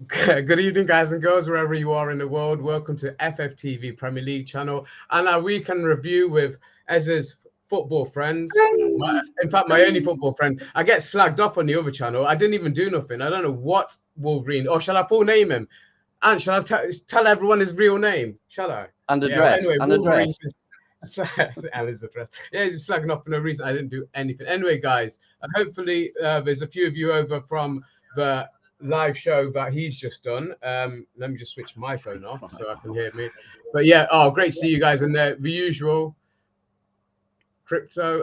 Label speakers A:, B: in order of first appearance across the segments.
A: Good evening, guys and girls, wherever you are in the world. Welcome to FFTV Premier League channel and our weekend review with Ezra's football friends. In fact, my only football friend. I get slagged off on the other channel. I didn't even do nothing. I don't know what Wolverine. Or shall I full name him? And shall I tell everyone his real name? Shall I?
B: And address.
A: Anyway,
B: and
A: Wolverine.
B: address.
A: And his address. Yeah, he's just slagging off for no reason. I didn't do anything. Anyway, guys, and hopefully there's a few of you over from the live show that he's just done. Let me just switch my phone off so I can hear me. But yeah, great to see you guys in there. The usual crypto.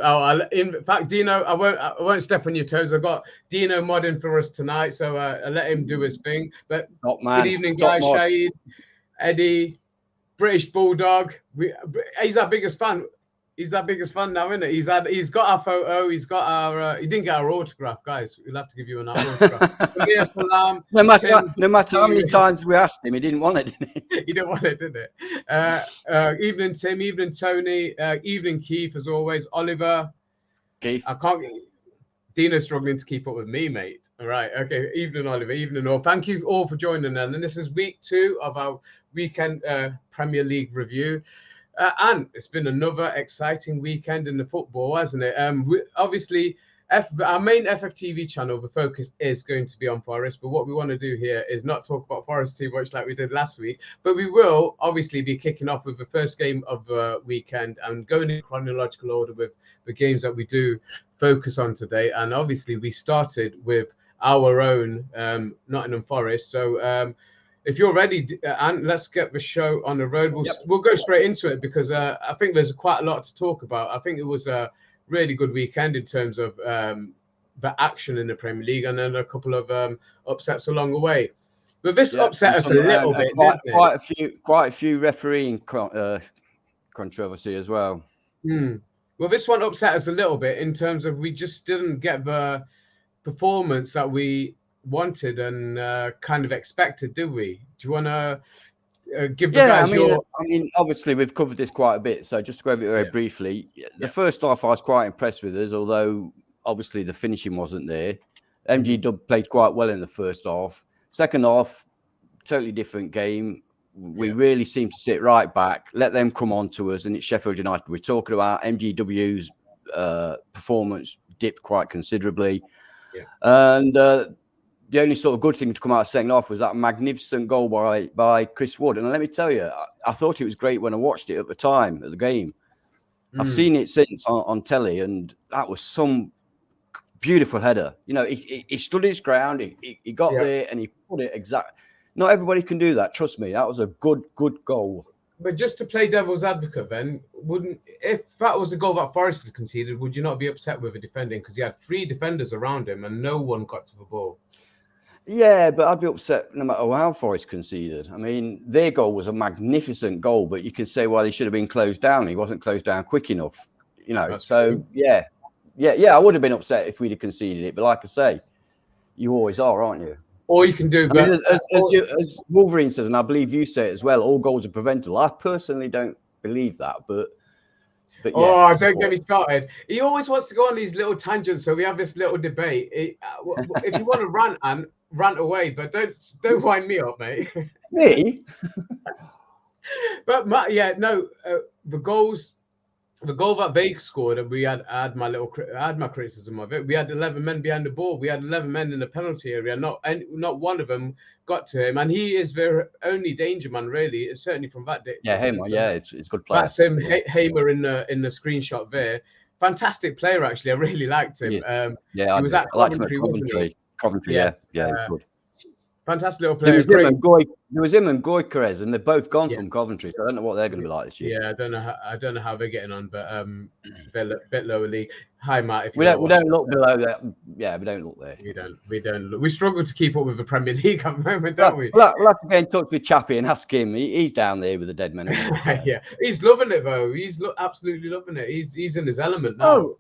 A: In fact, Dino, I won't step on your toes. I've got Dino modding for us tonight, so I'll let him do his thing. But good evening, guys. Shahid, Eddie, British Bulldog. He's our biggest fan. He's our biggest fan now, isn't it? He's got our photo. He's got our. He didn't get our autograph, guys. We'll have to give you an autograph.
B: No matter how many times we asked him, he didn't want it, did he?
A: He didn't want it, did it? Evening, Tim. Evening, Tony. Evening, Keith. As always, Oliver.
B: Keith.
A: I can't. Dina's struggling to keep up with me, mate. All right. Okay. Evening, Oliver. Evening, all. Thank you all for joining in. And this is week 2 of our weekend Premier League review. And it's been another exciting weekend in the football, hasn't it? Obviously, our main FFTV channel, the focus is going to be on Forest. But what we want to do here is not talk about Forest too much like we did last week. But we will obviously be kicking off with the first game of the weekend and going in chronological order with the games that we do focus on today. And obviously, we started with our own Nottingham Forest. So if you're ready, and let's get the show on the road. We'll go straight into it because I think there's quite a lot to talk about. I think it was a really good weekend in terms of the action in the Premier League, and then a couple of upsets along the way. But this upset us a little bit,
B: quite a few refereeing controversy as well.
A: Well, this one upset us a little bit in terms of we just didn't get the performance that we wanted and kind of expected, did we? Do you want to give the guys your...
B: I mean, obviously we've covered this quite a bit, so just to go over it very briefly, the first half I was quite impressed with us, although obviously the finishing wasn't there. MG played quite well in the first half. Second half, totally different game. We really seemed to sit right back, let them come on to us, and it's Sheffield United we're talking about. MGW's performance dipped quite considerably. And the only sort of good thing to come out of second half was that magnificent goal by Chris Wood. And let me tell you, I thought it was great when I watched it at the time, at the game. I've seen it since on telly, and that was some beautiful header. You know, he stood his ground, he got there, and he put it exactly. Not everybody can do that, trust me. That was a good goal.
A: But just to play devil's advocate, then, if that was a goal that Forest had conceded, would you not be upset with the defending? Because he had 3 defenders around him and no one got to the ball.
B: Yeah, but I'd be upset no matter how Forest conceded. I mean, their goal was a magnificent goal, but you can say, well, he should have been closed down. He wasn't closed down quick enough, you know. That's true. Yeah, I would have been upset if we'd have conceded it. But like I say, you always are, aren't you?
A: All you can do.
B: I mean, as Wolverine says, and I believe you say it as well, all goals are preventable. I personally don't believe that, but yeah,
A: don't get me started. He always wants to go on these little tangents, so we have this little debate. If you want to rant away, but don't wind me up, mate.
B: Me?
A: But the goal that they scored, and I had my criticism of it. We had 11 men behind the ball. We had 11 men in the penalty area. Not one of them got to him, and he is their only danger man, really. It's certainly from that day.
B: Yeah, Hamer. Yeah, it's good player.
A: That's him, Hamer in the screenshot there. Fantastic player, actually. I really liked him. He was at Coventry.
B: Coventry, yeah, good.
A: Fantastic little player.
B: There was him and Goykerez, and they're both gone from Coventry, so I don't know what they're going to be like this year.
A: Yeah, I don't know how they're getting on, but they're a bit lower league. Hi, Matt. If
B: we don't look below that. Yeah, we don't look there.
A: We don't look. We struggle to keep up with the Premier League at the moment, don't we?
B: We'll have to get in touch with Chappie and ask him. He's down there with the dead men.
A: Yeah, he's loving it though. He's absolutely loving it. He's in his element now.
B: Oh,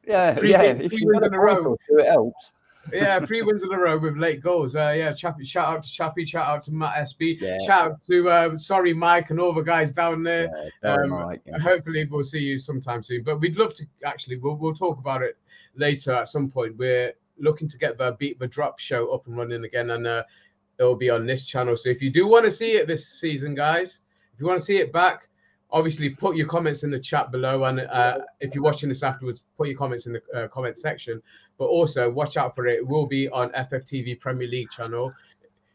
B: yeah. If you win in a row, it helps.
A: Yeah, 3 wins in a row with late goals. Chappie, shout out to Chappie, shout out to Matt SB, shout out to sorry Mike and all the guys down there. Mike, hopefully we'll see you sometime soon. But we'd love to actually. We'll talk about it later at some point. We're looking to get the Beat the Drop show up and running again, and it'll be on this channel. So if you do want to see it this season, guys, if you want to see it back, obviously put your comments in the chat below. And if you're watching this afterwards, put your comments in the comment section. But also watch out for it. It will be on FFTV Premier League channel.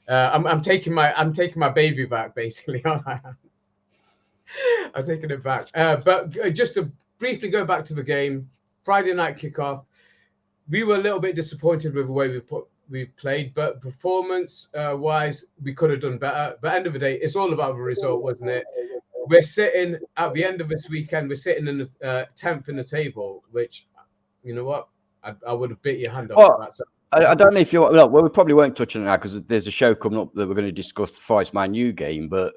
A: I'm taking my baby back, basically. I'm taking it back. But just to briefly go back to the game, Friday night kickoff, we were a little bit disappointed with the way we played, but performance wise, we could have done better. But end of the day, it's all about the result, wasn't it? We're sitting at the end of this weekend. We're sitting in the 10th in the table, which, you know what, I would have bit your hand off for that. So,
B: I don't know if you're. Well, we probably won't touch on it now because there's a show coming up that we're going to discuss the Forest Man U game. But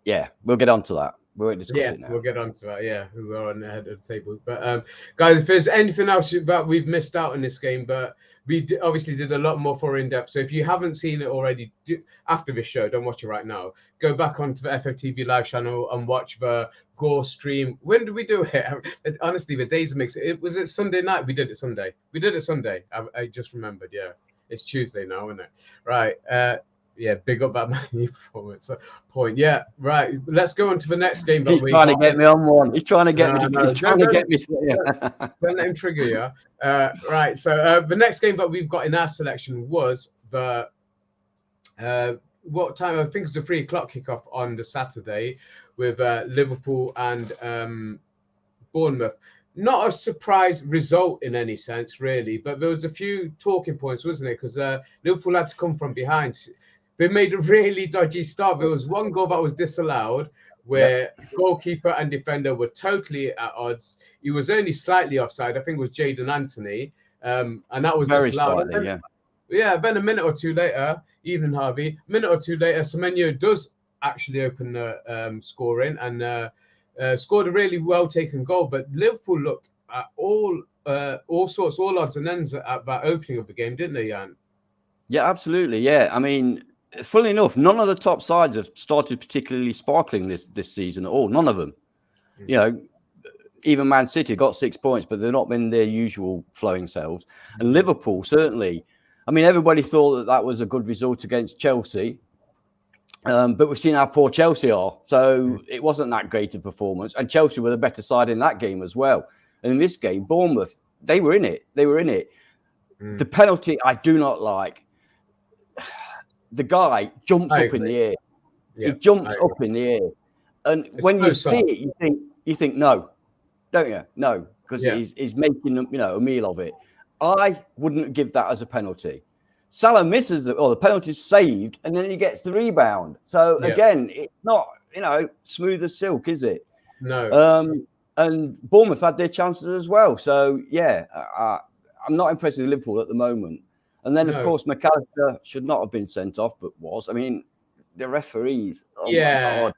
B: yeah, we'll get on to that. We won't discuss it now.
A: We'll get on to that. Yeah, who are on the head of the table. But guys, if there's anything else that we've missed out in this game, but we obviously did a lot more for in-depth. So if you haven't seen it already, after this show, don't watch it right now. Go back onto the FFTV live channel and watch the Gore stream. When did we do it? Honestly, the days mix. Was it Sunday night? We did it Sunday. We did it Sunday. I just remembered. Yeah, it's Tuesday now, isn't it? Right. Yeah, big up that Man U performance. Point. Yeah, right. Let's go on to the next game.
B: He's trying to get me on one. He's trying to get me. He's trying to get me.
A: Don't let him trigger you. Right. So the next game that we've got in our selection was the what time? I think it was a 3 o'clock kickoff on the Saturday with Liverpool and Bournemouth. Not a surprise result in any sense, really, but there was a few talking points, wasn't it? Because Liverpool had to come from behind. They made a really dodgy start. There was one goal that was disallowed where goalkeeper and defender were totally at odds. He was only slightly offside. I think it was Jadon Anthony. And that was
B: very
A: disallowed.
B: Slightly,
A: then a minute or two later, evening Harvey, a minute or two later, Semenyo does actually open the scoring and scored a really well taken goal. But Liverpool looked at all sorts, all odds and ends at that opening of the game, didn't they, Jan?
B: Yeah, absolutely. Yeah, I mean, funnily enough, none of the top sides have started particularly sparkling this season at all. None of them. You know, even Man City got 6 points, but they've not been their usual flowing selves. And Liverpool, certainly. I mean, everybody thought that was a good result against Chelsea. But we've seen how poor Chelsea are. So it wasn't that great a performance. And Chelsea were the better side in that game as well. And in this game, Bournemouth, they were in it. The penalty I do not like. The guy jumps up in the air. Yeah, he jumps up in the air. And when you see it, you think no, don't you? No, because he's making a meal of it. I wouldn't give that as a penalty. Salah misses the penalty's saved, and then he gets the rebound. So again, it's not smooth as silk, is it?
A: No.
B: And Bournemouth had their chances as well. So I'm not impressed with Liverpool at the moment. And then of course McAllister should not have been sent off, but was. I mean, the referees. Oh my God.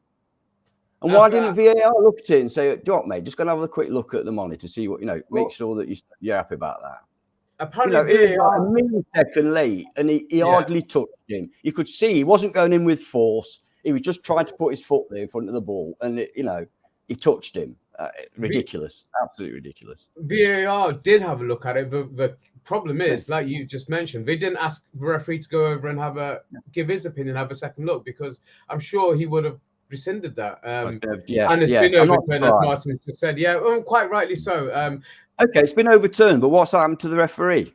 B: And why didn't VAR look at it and say, "Do you know what, mate? Just go and have a quick look at the monitor, see what make sure that you're happy about that."
A: Apparently,
B: it was like a millisecond late, and he hardly touched him. You could see he wasn't going in with force. He was just trying to put his foot there in front of the ball, and he touched him. Ridiculous, absolutely ridiculous.
A: VAR did have a look at it. The problem is, like you just mentioned, they didn't ask the referee to go over and give his opinion, have a second look, because I'm sure he would have rescinded that. And it's been overturned, as Martin just said. Yeah, quite rightly so.
B: Okay, it's been overturned, but what's happened to the referee?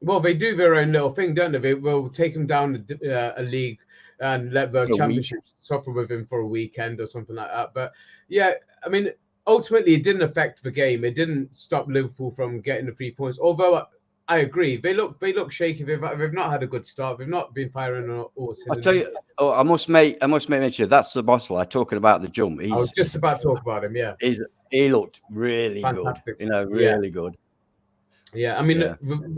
A: Well, they do their own little thing, don't they? They will take him down a league and let the championship suffer with him for a weekend or something like that. But yeah, I mean, ultimately, it didn't affect the game. It didn't stop Liverpool from getting the 3 points. Although I agree, they look shaky. They've not had a good start. They've not been firing on all cylinders.
B: I tell you, I must make mention that's Szoboszlai talking about the jump.
A: I was just about to talk about him. Yeah,
B: he looked really fantastic. Good. Really good.
A: Yeah, I mean,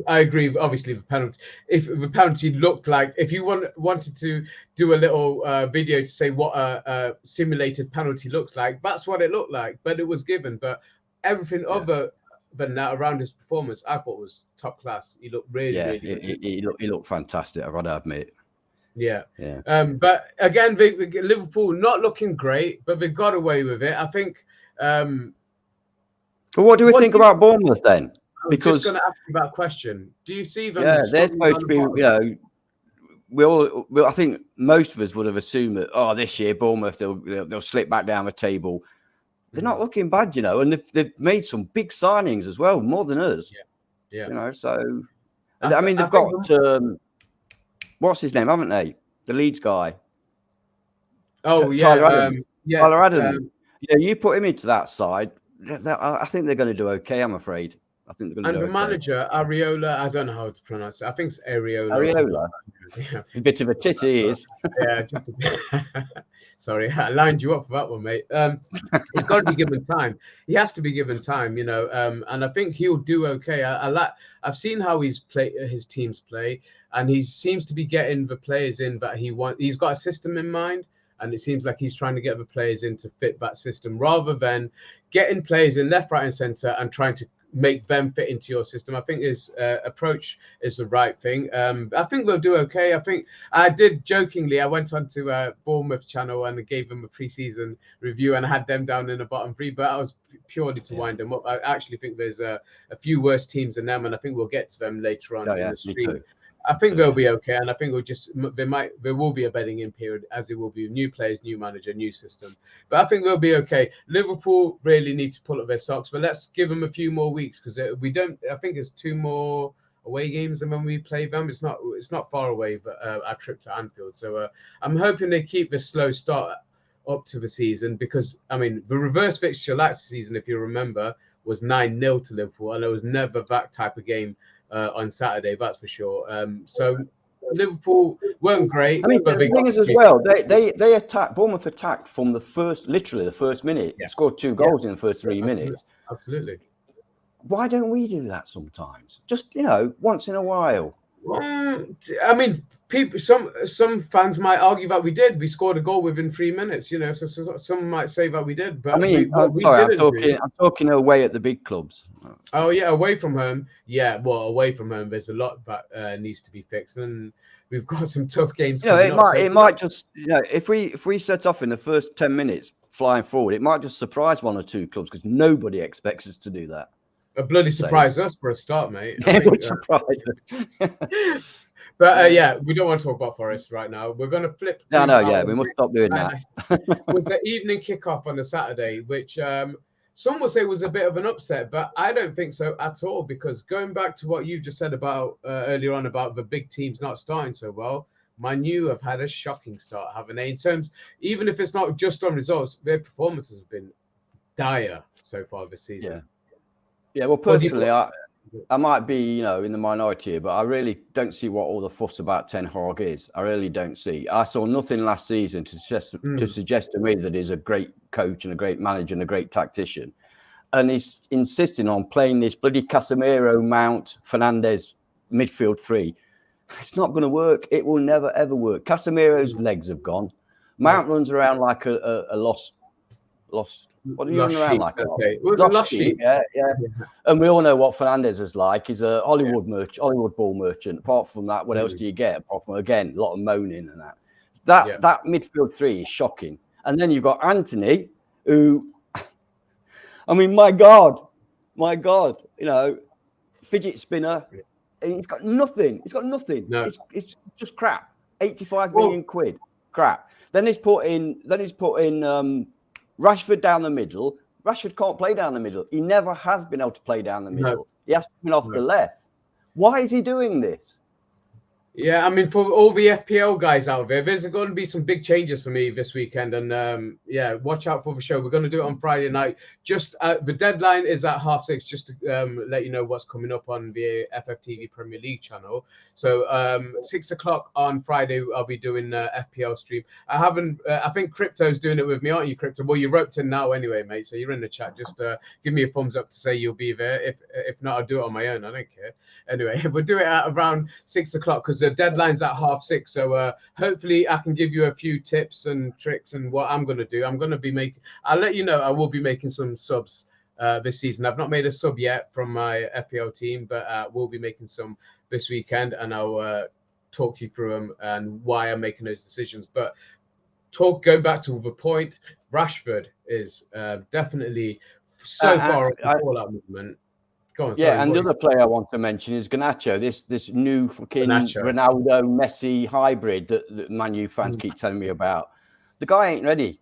A: I agree. Obviously, the penalty. If the penalty looked like, if you wanted to do a little video to say what a simulated penalty looks like, that's what it looked like. But it was given. But everything other than that around his performance, I thought was top class. He looked really good.
B: He looked fantastic. I've got to admit.
A: Yeah. But again, Liverpool not looking great, but they got away with it. I think.
B: But what do we think about Bournemouth then?
A: Because just going to ask you about a question. Do you see them?
B: Yeah, they're supposed to be. I think most of us would have assumed that this year Bournemouth they'll slip back down the table. They're not looking bad, and they've made some big signings as well, more than us.
A: Yeah.
B: So I mean they've got what's his name, haven't they? The Leeds guy.
A: Oh yeah,
B: Tyler Adams. Tyler Adams. You put him into that side. I think they're going to do okay. I'm afraid. I think they're going to do okay.
A: And the manager, Areola, I don't know how to pronounce it. I think it's Areola.
B: Areola. A bit of a titty he is.
A: Yeah, just a bit. Sorry, I lined you up for that one, mate. He's got to be given time. He has to be given time, and I think he'll do okay. I've seen how his teams play, and he seems to be getting the players in that he's got a system in mind. And it seems like he's trying to get the players in to fit that system rather than getting players in left, right, and centre and trying to make them fit into your system. I think his approach is the right thing. I think they'll do okay. I think I did jokingly. I went onto Bournemouth channel and gave them a pre-season review and I had them down in the bottom three, but I was purely to wind them up. I actually think there's a few worse teams than them, and I think we'll get to them later on in the stream. I think they'll be okay, and I think there will be a bedding in period, as it will be new players, new manager, new system. But I think they'll be okay. Liverpool really need to pull up their socks, but let's give them a few more weeks because we don't. I think it's 2 more away games, and when we play them, it's not far away. But our trip to Anfield, so I'm hoping they keep this slow start up to the season because I mean the reverse fixture last season, if you remember, was 9-0 to Liverpool, and it was never that type of game. On Saturday, that's for sure. So Liverpool weren't great.
B: I mean, the thing is as well, they attacked. Bournemouth attacked from the first minute. Yeah. Scored 2 goals in the first 3 minutes.
A: Absolutely.
B: Why don't we do that sometimes? Just once in a while.
A: I mean, some fans might argue that we did. We scored a goal within 3 minutes. So some might say that we did. But
B: I mean, I'm talking away at the big clubs.
A: Oh yeah, away from home. Yeah, well, away from home, there's a lot that needs to be fixed, and we've got some tough games.
B: It might just if we set off in the first 10 minutes flying forward, it might just surprise 1 or 2 clubs because nobody expects us to do that.
A: A bloody surprise us for a start, mate.
B: It would surprise
A: us. But we don't want to talk about Forest right now. We're going to flip.
B: We must stop doing that.
A: With the evening kickoff on the Saturday, which some will say was a bit of an upset, but I don't think so at all. Because going back to what you just said about earlier on about the big teams not starting so well, Man U have had a shocking start, haven't they? In terms, even if it's not just on results, their performances have been dire so far this season.
B: Yeah, well, personally, I might be, in the minority here, but I really don't see what all the fuss about Ten Hag is. I really don't see. I saw nothing last season to suggest to me that he's a great coach and a great manager and a great tactician. And he's insisting on playing this bloody Casemiro, Mount, Fernandes midfield 3. It's not going to work. It will never, ever work. Casemiro's legs have gone. Mount runs around like a lost. What are you running around like?
A: Okay.
B: Lost sheep. Yeah. And we all know what Fernandes is like. He's a Hollywood ball merchant. Apart from that, what else do you get? Apart from, again, a lot of moaning and that. That midfield 3 is shocking. And then you've got Anthony, who, I mean, my God, fidget spinner. He's got nothing.
A: No.
B: It's just crap. 85 million quid. Crap. Then he's put in Rashford down the middle. Rashford can't play down the middle. He never has been able to play down the middle. No. He has to come off the left. Why is he doing this?
A: Yeah, I mean, for all the FPL guys out there, there's going to be some big changes for me this weekend. And watch out for the show. We're going to do it on Friday night. Just the deadline is at 6:30, just to let you know what's coming up on the FFTV Premier League channel. So 6 o'clock on Friday, I'll be doing FPL stream. I think Crypto's doing it with me, aren't you, Crypto? Well, you're roped in now anyway, mate. So you're in the chat. Just give me a thumbs up to say you'll be there. If not, I'll do it on my own. I don't care. Anyway, we'll do it at around 6 o'clock because the deadline's at 6:30. So hopefully I can give you a few tips and tricks and what I'm going to do. I'll let you know, I will be making some subs this season. I've not made a sub yet from my FPL team, but we'll be making some this weekend, and I'll talk you through them and why I'm making those decisions. But go back to the point, Rashford is definitely so far off the fallout movement. Go on,
B: Yeah,
A: sorry,
B: and the other player I want to mention is Garnacho, this new fucking Ronaldo Messi hybrid that Man U fans keep telling me about. The guy ain't ready.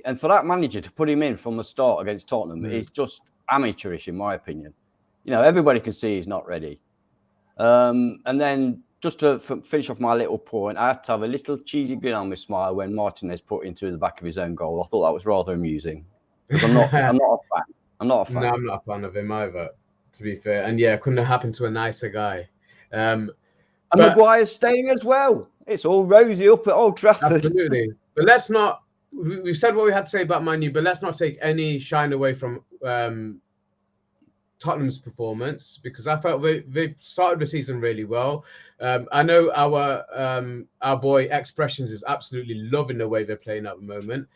B: And for that manager to put him in from the start against Tottenham is just amateurish, in my opinion. You know, everybody can see he's not ready. And then just to finish off my little point, I had to have a little cheesy grin on my smile when Martinez put into the back of his own goal. I thought that was rather amusing because I'm not a fan. I'm not a fan.
A: No, I'm not a fan of him either, to be fair. And yeah, it couldn't have happened to a nicer guy.
B: And Maguire's staying as well. It's all rosy up at Old Trafford.
A: Absolutely. But let's not, we've said what we had to say about Man U, but let's not take any shine away from Tottenham's performance, because I felt they've started the season really well. I know our boy Expressions is absolutely loving the way they're playing at the moment.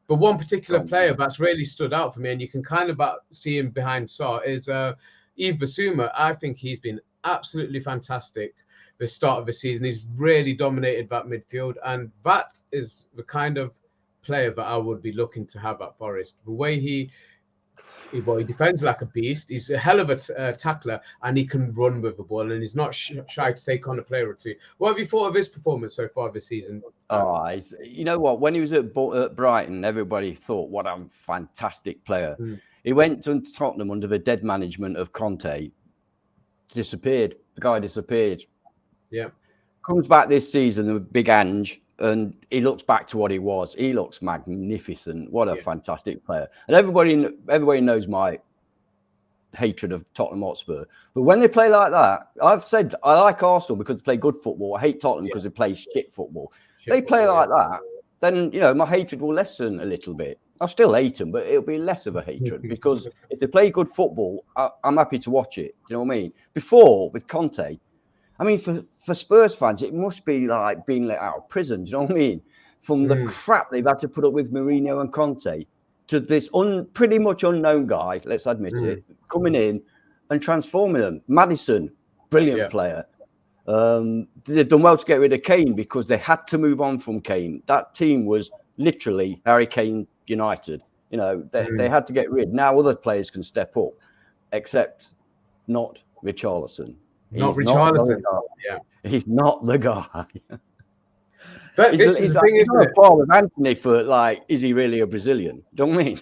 A: But one particular player that's really stood out for me, and you can kind of see him behind Sarr, is Yves Bissouma. I think he's been absolutely fantastic the start of the season. He's really dominated that midfield, and that is the kind of player that I would be looking to have at Forest. The way he defends like a beast. He's a hell of a tackler, and he can run with the ball, and he's not shy to take on a player or two. What have you thought of his performance so far this season?
B: You know what? When he was at Brighton, everybody thought, what a fantastic player. He went to Tottenham under the dead management of Conte, disappeared. The guy disappeared.
A: Yeah.
B: Comes back this season, the big Ange, and he looks back to what he was. He looks magnificent. What a fantastic player. And everybody knows my hatred of Tottenham Hotspur. But when they play like that, I've said I like Arsenal because they play good football. I hate Tottenham because they play shit football. They play like that, then, you know, my hatred will lessen a little bit. I'll still hate them, but it'll be less of a hatred because if they play good football, I'm happy to watch it. Do you know what I mean? Before, with Conte, I mean, for Spurs fans, it must be like being let out of prison. Do you know what I mean? From the crap they've had to put up with Mourinho and Conte to this pretty much unknown guy, let's admit it, coming in and transforming them. Maddison, brilliant player. They've done well to get rid of Kane because they had to move on from Kane. That team was literally Harry Kane United. You know, they had to get rid. Now other players can step up, except not Richarlison.
A: Not Richarlison. Yeah,
B: he's not the guy.
A: But he's
B: not a ball with Anthony for like, is he really a Brazilian? Don't mean?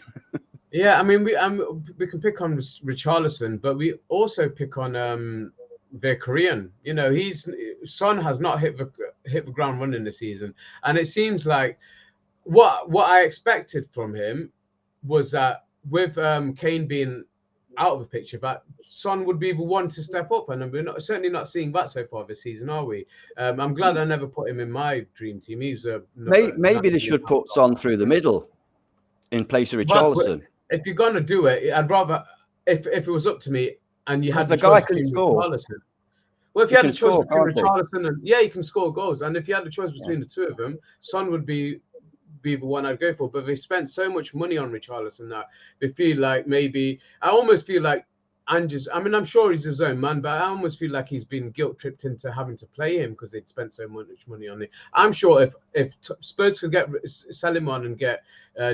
A: Yeah, I mean we can pick on Richarlison, but we also pick on their Korean. You know, Son has not hit the ground running this season, and it seems like what I expected from him was that with Kane being out of the picture, that Son would be the one to step up, and we're certainly not seeing that so far this season, are we? I'm glad I never put him in my dream team. He's
B: maybe they should put Son through the middle in place of Richarlison.
A: If you're gonna do it, I'd rather if it was up to me and you had
B: the guy can score.
A: Richarlison. Well, if you had the choice between Richarlison and he can score goals, and if you had the choice between the two of them, Son would be the one I'd go for. But they spent so much money on Richarlison that they feel like maybe I almost feel like Ange's. I mean, I'm sure he's his own man, but I almost feel like he's been guilt tripped into having to play him because they'd spent so much money on it. I'm sure if Spurs could sell him on and get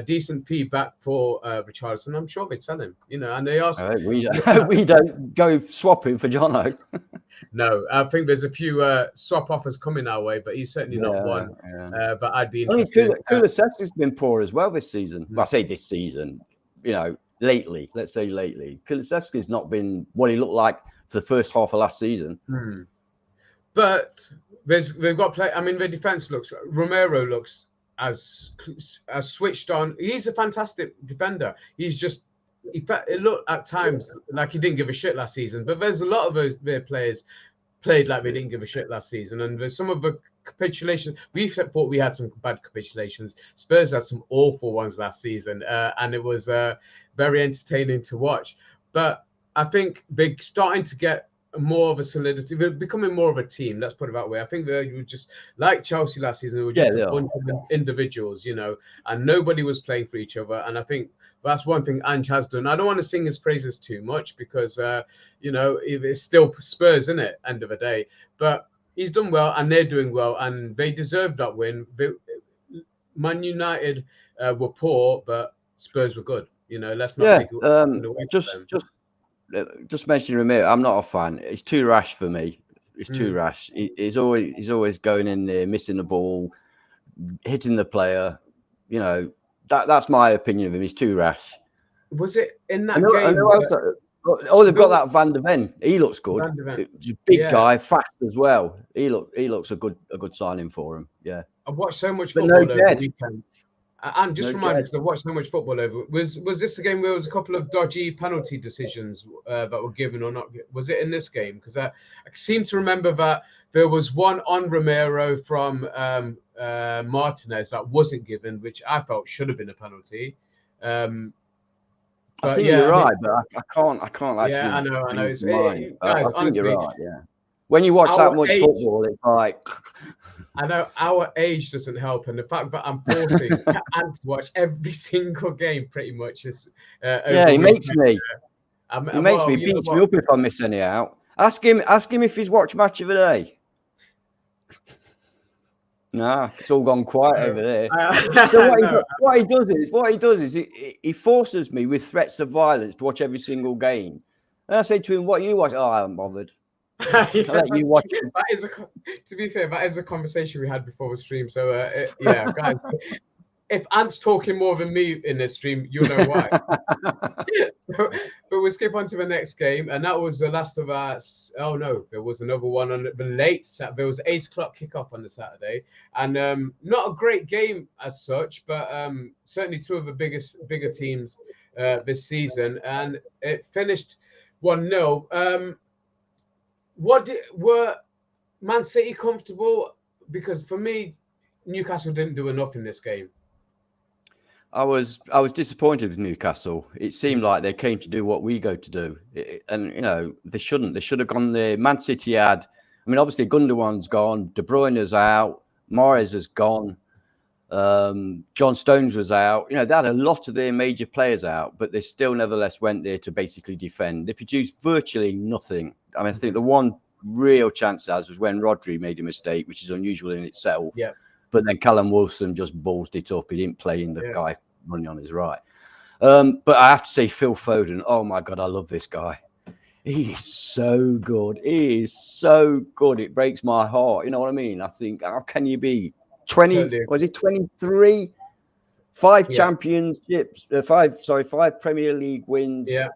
A: decent feedback for Richarlison, I'm sure they'd sell him. You know, and they asked.
B: We don't go swapping for Jono.
A: No, I think there's a few swap offers coming our way, but he's certainly not one. But I'd be interested.
B: Kulusevski's been poor as well this season. Well, I say this season, you know, lately. Let's say lately. Kulusevski's not been what he looked like for the first half of last season.
A: But they've got play. I mean, their defense Romero looks as switched on. He's a fantastic defender. He's just. It looked at times like he didn't give a shit last season, but there's a lot of their players played like they didn't give a shit last season, and there's some of the capitulations. We thought we had some bad capitulations. Spurs had some awful ones last season, and it was very entertaining to watch. But I think they're starting to get more of a solidity. They're becoming more of a team. Let's put it that way. I think they were just like Chelsea last season. They were just a bunch of individuals, you know, and nobody was playing for each other. And I think that's one thing Ange has done. I don't want to sing his praises too much because, you know, it's still Spurs, isn't it? End of the day. But he's done well and they're doing well and they deserve that win. Man United were poor, but Spurs were good. You know, let's not take it away from them.
B: just mentioning Ramiro, I'm not a fan. It's too rash for me. It's too rash. He's always going in there, missing the ball, hitting the player. You know, that's my opinion of him. He's too rash.
A: Was it in that game?
B: They've got that Van der Ven. He looks good. He's a big guy, fast as well. He looks a good signing for him. Yeah.
A: I've watched so much football over the weekend. And just remind me, because I've watched so much football over. Was this a game where there was a couple of dodgy penalty decisions that were given or not? Was it in this game? Because I seem to remember that there was one on Romero from Martinez that wasn't given, which I felt should have been a penalty.
B: I think you're right, but I can't actually.
A: Yeah, I know.
B: Guys,
A: honestly,
B: I think you're right. Yeah. When you watch that much football, it's like.
A: I know our age doesn't help, and the fact that I'm forcing Ant to watch every single game pretty much is.
B: He makes me. Beats me up if I miss any out. Ask him if he's watched Match of the Day. Nah, it's all gone quiet over there. So what he does is he forces me with threats of violence to watch every single game. And I say to him, "What you watch?" "Oh, I haven't bothered." I'll let you watch it.
A: To be fair, that is a conversation we had before the stream. So yeah, guys, if Ant's talking more than me in this stream, you'll know why. But we'll skip on to the next game, and that was the last of us. Oh no, there was another one on the late. There was 8 o'clock kickoff on the Saturday, and not a great game as such, but certainly two of the bigger teams this season, and it finished 1-0. Were Man City comfortable? Because for me, Newcastle didn't do enough in this game.
B: I was disappointed with Newcastle. It seemed like they came to do what we go to do, and you know they shouldn't. They should have gone there. Man City had. I mean, obviously Gundogan's gone. De Bruyne is out. Mahrez has gone. John Stones was out. You know, they had a lot of their major players out, but they still nevertheless went there to basically defend. They produced virtually nothing. I mean, I think the one real chance was when Rodri made a mistake, which is unusual in itself.
A: Yeah.
B: But then Callum Wilson just ballsed it up. He didn't play in the guy running on his right. But I have to say, Phil Foden, oh my God, I love this guy. He is so good. He is so good. It breaks my heart. You know what I mean? I think, how can you be 20? Totally. Was it 23? 5 championships, 5 Premier League wins.
A: Yeah.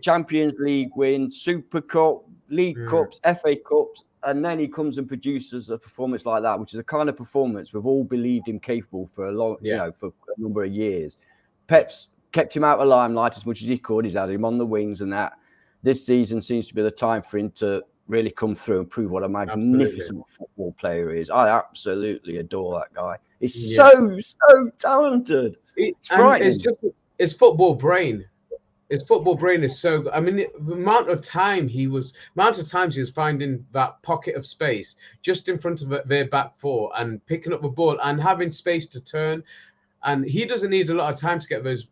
B: Champions League wins, Super Cup, League Cups, FA Cups, and then he comes and produces a performance like that, which is the kind of performance we've all believed him capable for a long, for a number of years. Pep's kept him out of limelight as much as he could. He's had him on the wings, and that this season seems to be the time for him to really come through and prove what a magnificent football player he is. I absolutely adore that guy. He's so talented. It's frightening.
A: It's football brain. His football brain is so good. I mean, the amount of times he was finding that pocket of space just in front of their back four and picking up the ball and having space to turn. And he doesn't need a lot of time to get those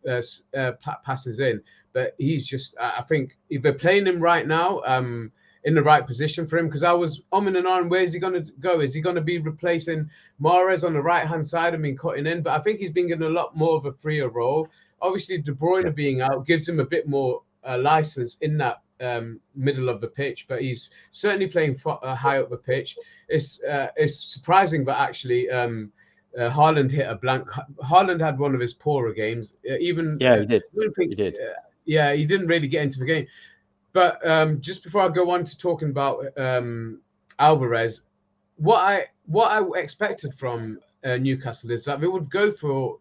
A: passes in. But he's just, I think, if they're playing him right now, in the right position for him, because I was umming and ahhing, where's he going to go? Is he going to be replacing Mahrez on the right-hand side and cutting in? But I think he's been getting a lot more of a freer role. Obviously, De Bruyne being out gives him a bit more license in that middle of the pitch, but he's certainly playing high up the pitch. It's surprising, but actually, Haaland hit a blank. Haaland had one of his poorer games. He did. He did. He didn't really get into the game. But just before I go on to talking about Alvarez, what I expected from Newcastle is that they would go for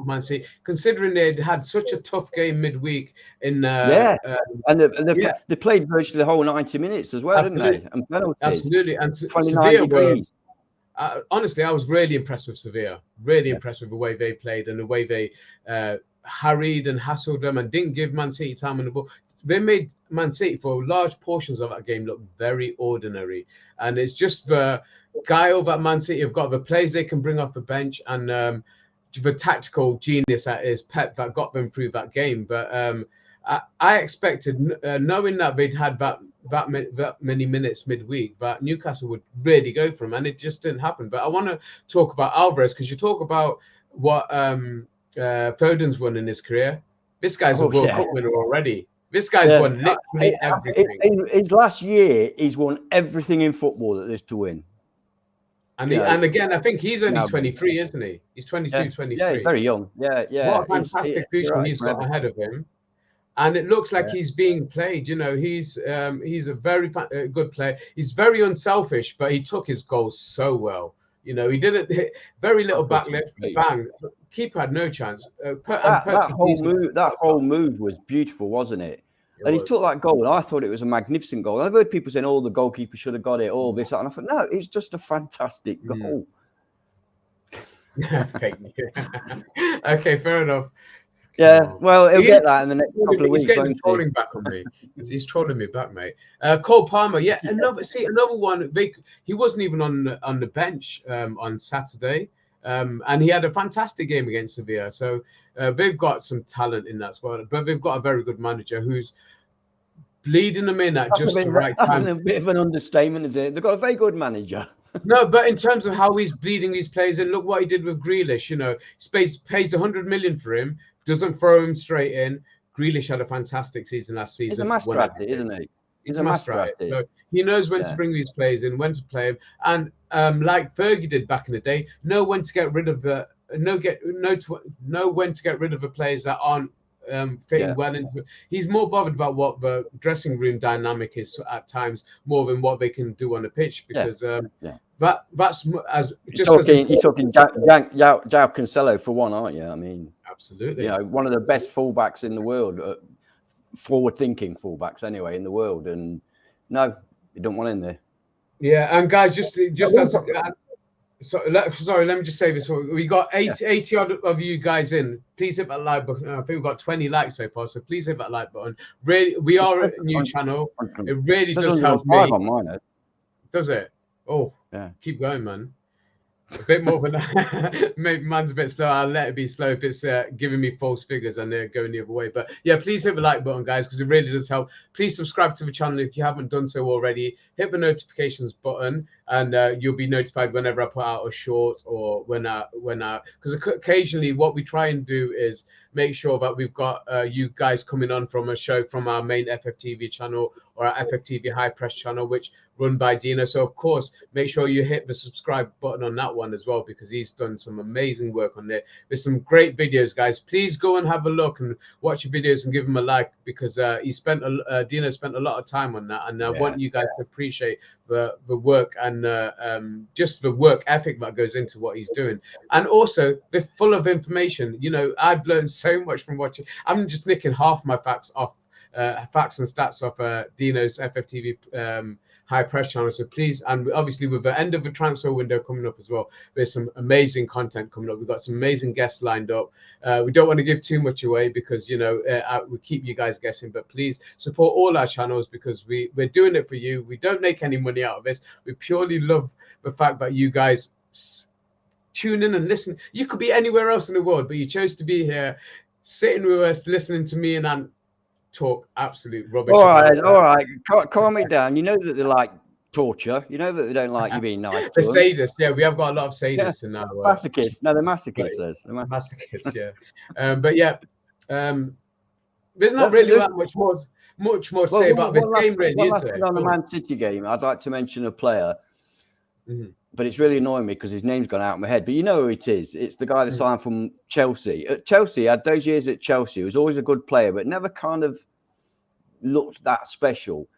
A: Man City, considering they'd had such a tough game midweek. And
B: they played virtually the whole 90 minutes as well, didn't they? And penalties.
A: Absolutely. And Sevilla honestly, I was really impressed with Sevilla. Really impressed with the way they played and the way they harried and hassled them and didn't give Man City time on the ball. They made Man City for large portions of that game look very ordinary. And it's just the guile that Man City have got, the plays they can bring off the bench, and the tactical genius that is Pep that got them through that game. But I expected, knowing that they'd had that many minutes midweek, that Newcastle would really go for them, and it just didn't happen. But I want to talk about Alvarez, because you talk about what Foden's won in his career. This guy's a World Cup winner already. This guy's won literally everything.
B: In his last year, he's won everything in football that there's to win.
A: And again, I think he's only 23, isn't he? He's 22, 23.
B: Yeah, he's very young. Yeah.
A: What a fantastic future he's got ahead of him. And it looks like he's being played. You know, he's a very good player. He's very unselfish, but he took his goals so well. You know, he didn't hit very little backlift, bang. Keeper had no chance.
B: That whole move was beautiful, wasn't it? And he took that goal, and I thought it was a magnificent goal. I've heard people saying, "Oh, the goalkeeper should have got it," all this, and I thought, no, it's just a fantastic goal.
A: Okay, fair enough.
B: Yeah, well, he'll get that in the next couple of weeks.
A: He's getting trolling back on me. He's trolling me back, mate. Cole Palmer, another one. He wasn't even on the bench on Saturday, and he had a fantastic game against Sevilla. So they've got some talent in that squad, but they've got a very good manager who's bleeding them in at just the right time.
B: That's a bit of an understatement, isn't it? They've got a very good manager.
A: No, but in terms of how he's bleeding these players, and look what he did with Grealish. You know, pays 100 million for him. Doesn't throw him straight in. Grealish had a fantastic season last season.
B: He's a master at it, isn't he?
A: He's a master at it. So he knows when to bring these players in, when to play them, and like Fergie did back in the day, know when to get rid of know when to get rid of the players that aren't fitting well into it. He's more bothered about what the dressing room dynamic is at times more than what they can do on the pitch, because that's as just
B: you're talking João Cancelo for one, aren't you? I mean,
A: absolutely.
B: You know, one of the best fullbacks in the world, forward-thinking fullbacks anyway in the world, and no, you don't want in there.
A: Yeah, and guys, just as sorry, let me just say this. We got 80 odd of you guys in. Please hit that like button. I think we've got 20 likes so far, so please hit that like button. Really, we are a new channel. It really does help me.
B: On mine,
A: does it? Oh, yeah. Keep going, man. A bit more than that. Maybe mine's a bit slow. I'll let it be slow if it's giving me false figures and they're going the other way. But yeah, please hit the like button, guys, because it really does help. Please subscribe to the channel if you haven't done so already. Hit the notifications button, and you'll be notified whenever I put out a short or when because occasionally what we try and do is make sure that we've got you guys coming on from a show from our main FFTV channel or our FFTV High Press channel, which run by Dino. So of course, make sure you hit the subscribe button on that one as well, because he's done some amazing work on there. There's some great videos, guys. Please go and have a look and watch the videos and give him a like, because Dino spent a lot of time on that, and I want you guys to appreciate the work and just the work ethic that goes into what he's doing. And also, they're full of information. You know, I've learned so much from watching. I'm just nicking half my facts and stats off Dino's FFTV High Press channel. So please, and obviously with the end of the transfer window coming up as well, there's some amazing content coming up. We've got some amazing guests lined up. We don't want to give too much away because, you know, we keep you guys guessing, but please support all our channels, because we're doing it for you. We don't make any money out of this. We purely love the fact that you guys tune in and listen. You could be anywhere else in the world, but you chose to be here, sitting with us, listening to me and Ant talk absolute rubbish.
B: All right. Calm it down. You know that they like torture. You know that they don't like you being nice.
A: The sadists, yeah. We have got a lot of sadists in our
B: masochists. No, they're masochists.
A: They're masochists, yeah. But yeah, there's not really that much more to say about this game, really, is there?
B: On the Man City game, I'd like to mention a player. But it's really annoying me because his name's gone out of my head. But you know who it is. It's the guy that signed from Chelsea. At Chelsea, had those years at Chelsea. He was always a good player, but never kind of looked that special.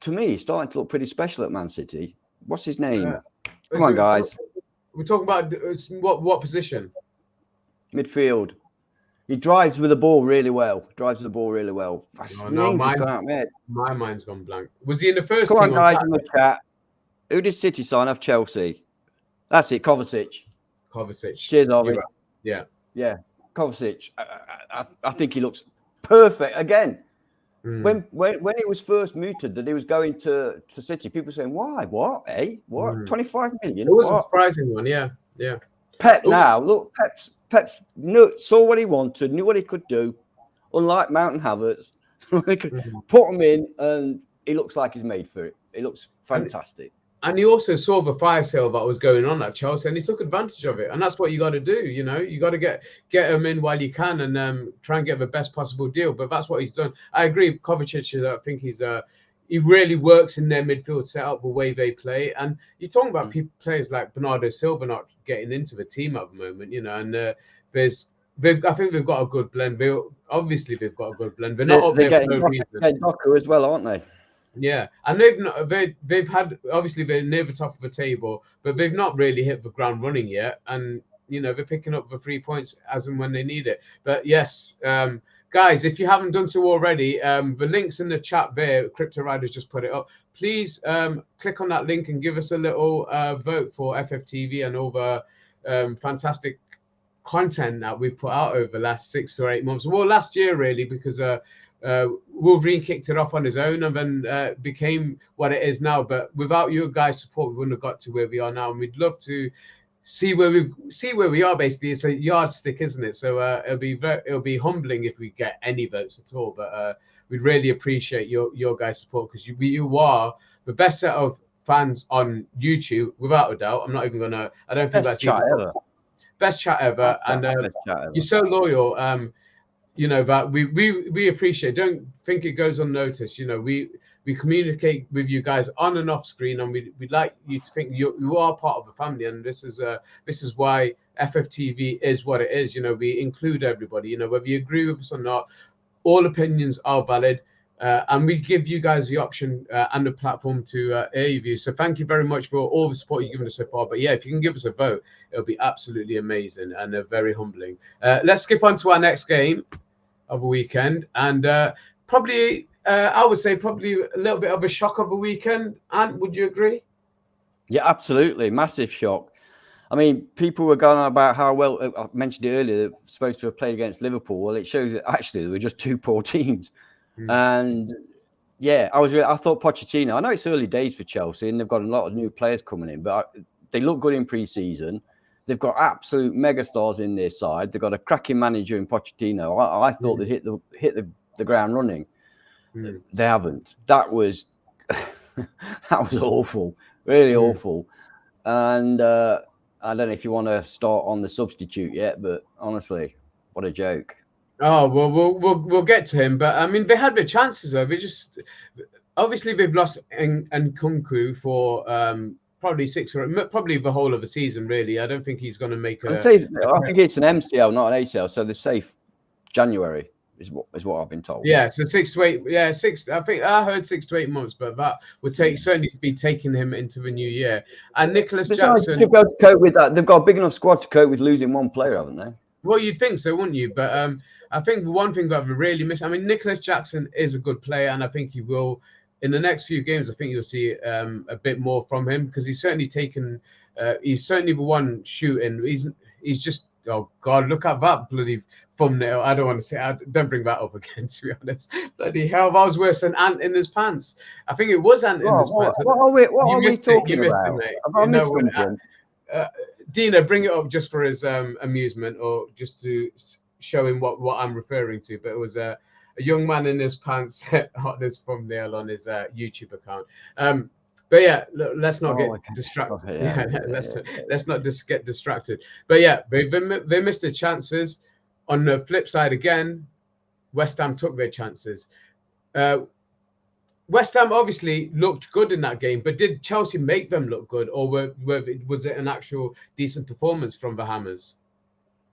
B: To me, he's starting to look pretty special at Man City. What's his name? Come on, guys.
A: We're talking about what position?
B: Midfield. He drives with the ball really well.
A: My mind's gone blank. Was he in the first
B: team?
A: Come on,
B: guys, in the chat. Who did City sign off Chelsea? That's it, Kovacic. Cheers, Harvey.
A: Yeah.
B: Kovacic. I think he looks perfect again. When he was first mooted that he was going to City, people saying, "Why? What? What? 25 million?"
A: It was a surprising one. Yeah.
B: Pep now, look, Pep's saw what he wanted, knew what he could do. Unlike Mountain Havertz, he could put him in, and he looks like he's made for it. He looks fantastic.
A: And he also saw the fire sale that was going on at Chelsea, and he took advantage of it. And that's what you got to do. You know, you got to get him in while you can, and try and get the best possible deal. But that's what he's done. I agree with Kovacic. I think he really works in their midfield setup, the way they play. And you're talking about players like Bernardo Silva not getting into the team at the moment, you know, and I think they've got a good blend. Obviously they've got a good blend. They're not up there for no reason.
B: They're Docker as well, aren't they?
A: Yeah, and they've had, obviously they're near the top of the table, but they've not really hit the ground running yet. And you know, they're picking up the 3 points as and when they need it. But yes, guys, if you haven't done so already, the link's in the chat there. Crypto Riders just put it up. Please click on that link and give us a little vote for FFTV and all the fantastic content that we've put out over the last 6 or 8 months. Well, last year really, because Wolverine kicked it off on his own and then became what it is now. But without your guys' support, we wouldn't have got to where we are now. And we'd love to see where we are. Basically, it's a yardstick, isn't it? So it'll be humbling if we get any votes at all. But we'd really appreciate your guys' support, because you are the best set of fans on YouTube, without a doubt. I'm not even gonna. I don't think that's even best chat ever. And you're so loyal. You know, that we appreciate. Don't think it goes unnoticed. You know, we communicate with you guys on and off screen, and we'd like you to think you are part of the family. And this is why FFTV is what it is. You know, we include everybody. You know, whether you agree with us or not, all opinions are valid, and we give you guys the option and the platform to air your views. So thank you very much for all the support you've given us so far. But yeah, if you can give us a vote, it'll be absolutely amazing and very humbling. Let's skip on to our next game of the weekend, and probably I would say probably a little bit of a shock of a weekend. Ant, would you agree?
B: Yeah, absolutely. Massive shock. I mean, people were going on about how well, I mentioned it earlier, they're supposed to have played against Liverpool. Well, it shows that actually there were just two poor teams. And yeah, I thought Pochettino, I know it's early days for Chelsea and they've got a lot of new players coming in, but they look good in pre-season. They've got absolute megastars in their side. They've got a cracking manager in Pochettino. I thought they'd hit the ground running. They haven't. That was awful, really awful. And I don't know if you want to start on the substitute yet, but honestly, what a joke.
A: Oh well, we'll get to him, but I mean they had their chances though. They just obviously they've lost Nkunku for probably probably the whole of the season. Really, I don't think he's going to make
B: I think it's an MCL, not an ACL, so they're safe. January is what I've been told.
A: Yeah, so 6 to 8. Yeah, 6. I think I heard 6 to 8 months, but that would certainly be taking him into the new year. And Nicholas Jackson,
B: to cope with that, they've got a big enough squad to cope with losing one player, haven't they?
A: Well, you'd think so, wouldn't you? But I think the one thing that we really miss. I mean, Nicholas Jackson is a good player, and I think he will. In the next few games, I think you'll see a bit more from him, because he's certainly taken. He's certainly the one shooting. He's just. Oh God! Look at that bloody thumbnail. I don't want to say. Don't bring that up again. To be honest, bloody hell, that was worse than Ant in his pants. I think it was Ant in his pants.
B: What are we talking about?
A: Dina, bring it up just for his amusement, or just to show him what I'm referring to. But it was a young man in his pants on his thumbnail on his YouTube account. But yeah, let's not get distracted. Let's not just get distracted. But yeah, they missed their chances. On the flip side, again, West Ham took their chances. West Ham obviously looked good in that game, but did Chelsea make them look good, or was it an actual decent performance from the Hammers?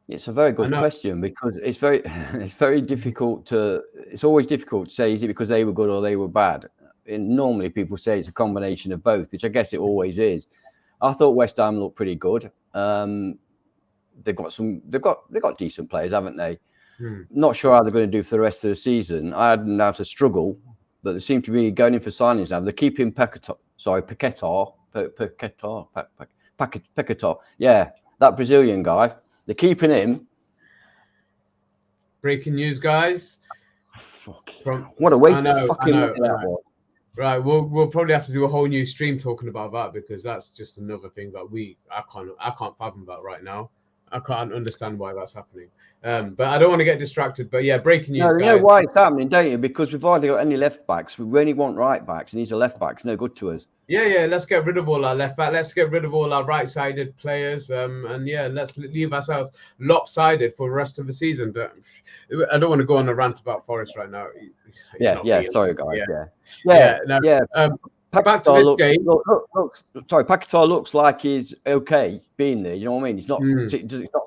B: It's a very good question, because it's very difficult it's always difficult to say, is it because they were good or they were bad? And normally people say it's a combination of both, which I guess it always is. I thought West Ham looked pretty good. They've got decent players, haven't they? Not sure how they're going to do for the rest of the season. I had them now to struggle, but they seem to be going in for signings now. They're keeping Paquetá. Yeah, that Brazilian guy. They're keeping him.
A: Breaking news, guys.
B: What a way to fucking look at that was.
A: Right, we'll probably have to do a whole new stream talking about that, because that's just another thing that I can't fathom about right now. I can't understand why that's happening. But I don't want to get distracted. But yeah, breaking news,
B: No, you
A: guys.
B: know why it's happening, don't you? Because we've hardly got any left backs. We only want right backs, and these are left backs. No good to us.
A: Yeah. Let's get rid of all our left back. Let's get rid of all our right-sided players. And yeah, let's leave ourselves lopsided for the rest of the season. But I don't want to go on a rant about Forest right now. It's
B: Sorry, guys.
A: Back to this game.
B: Paquetá looks like he's okay being there. You know what I mean? He's not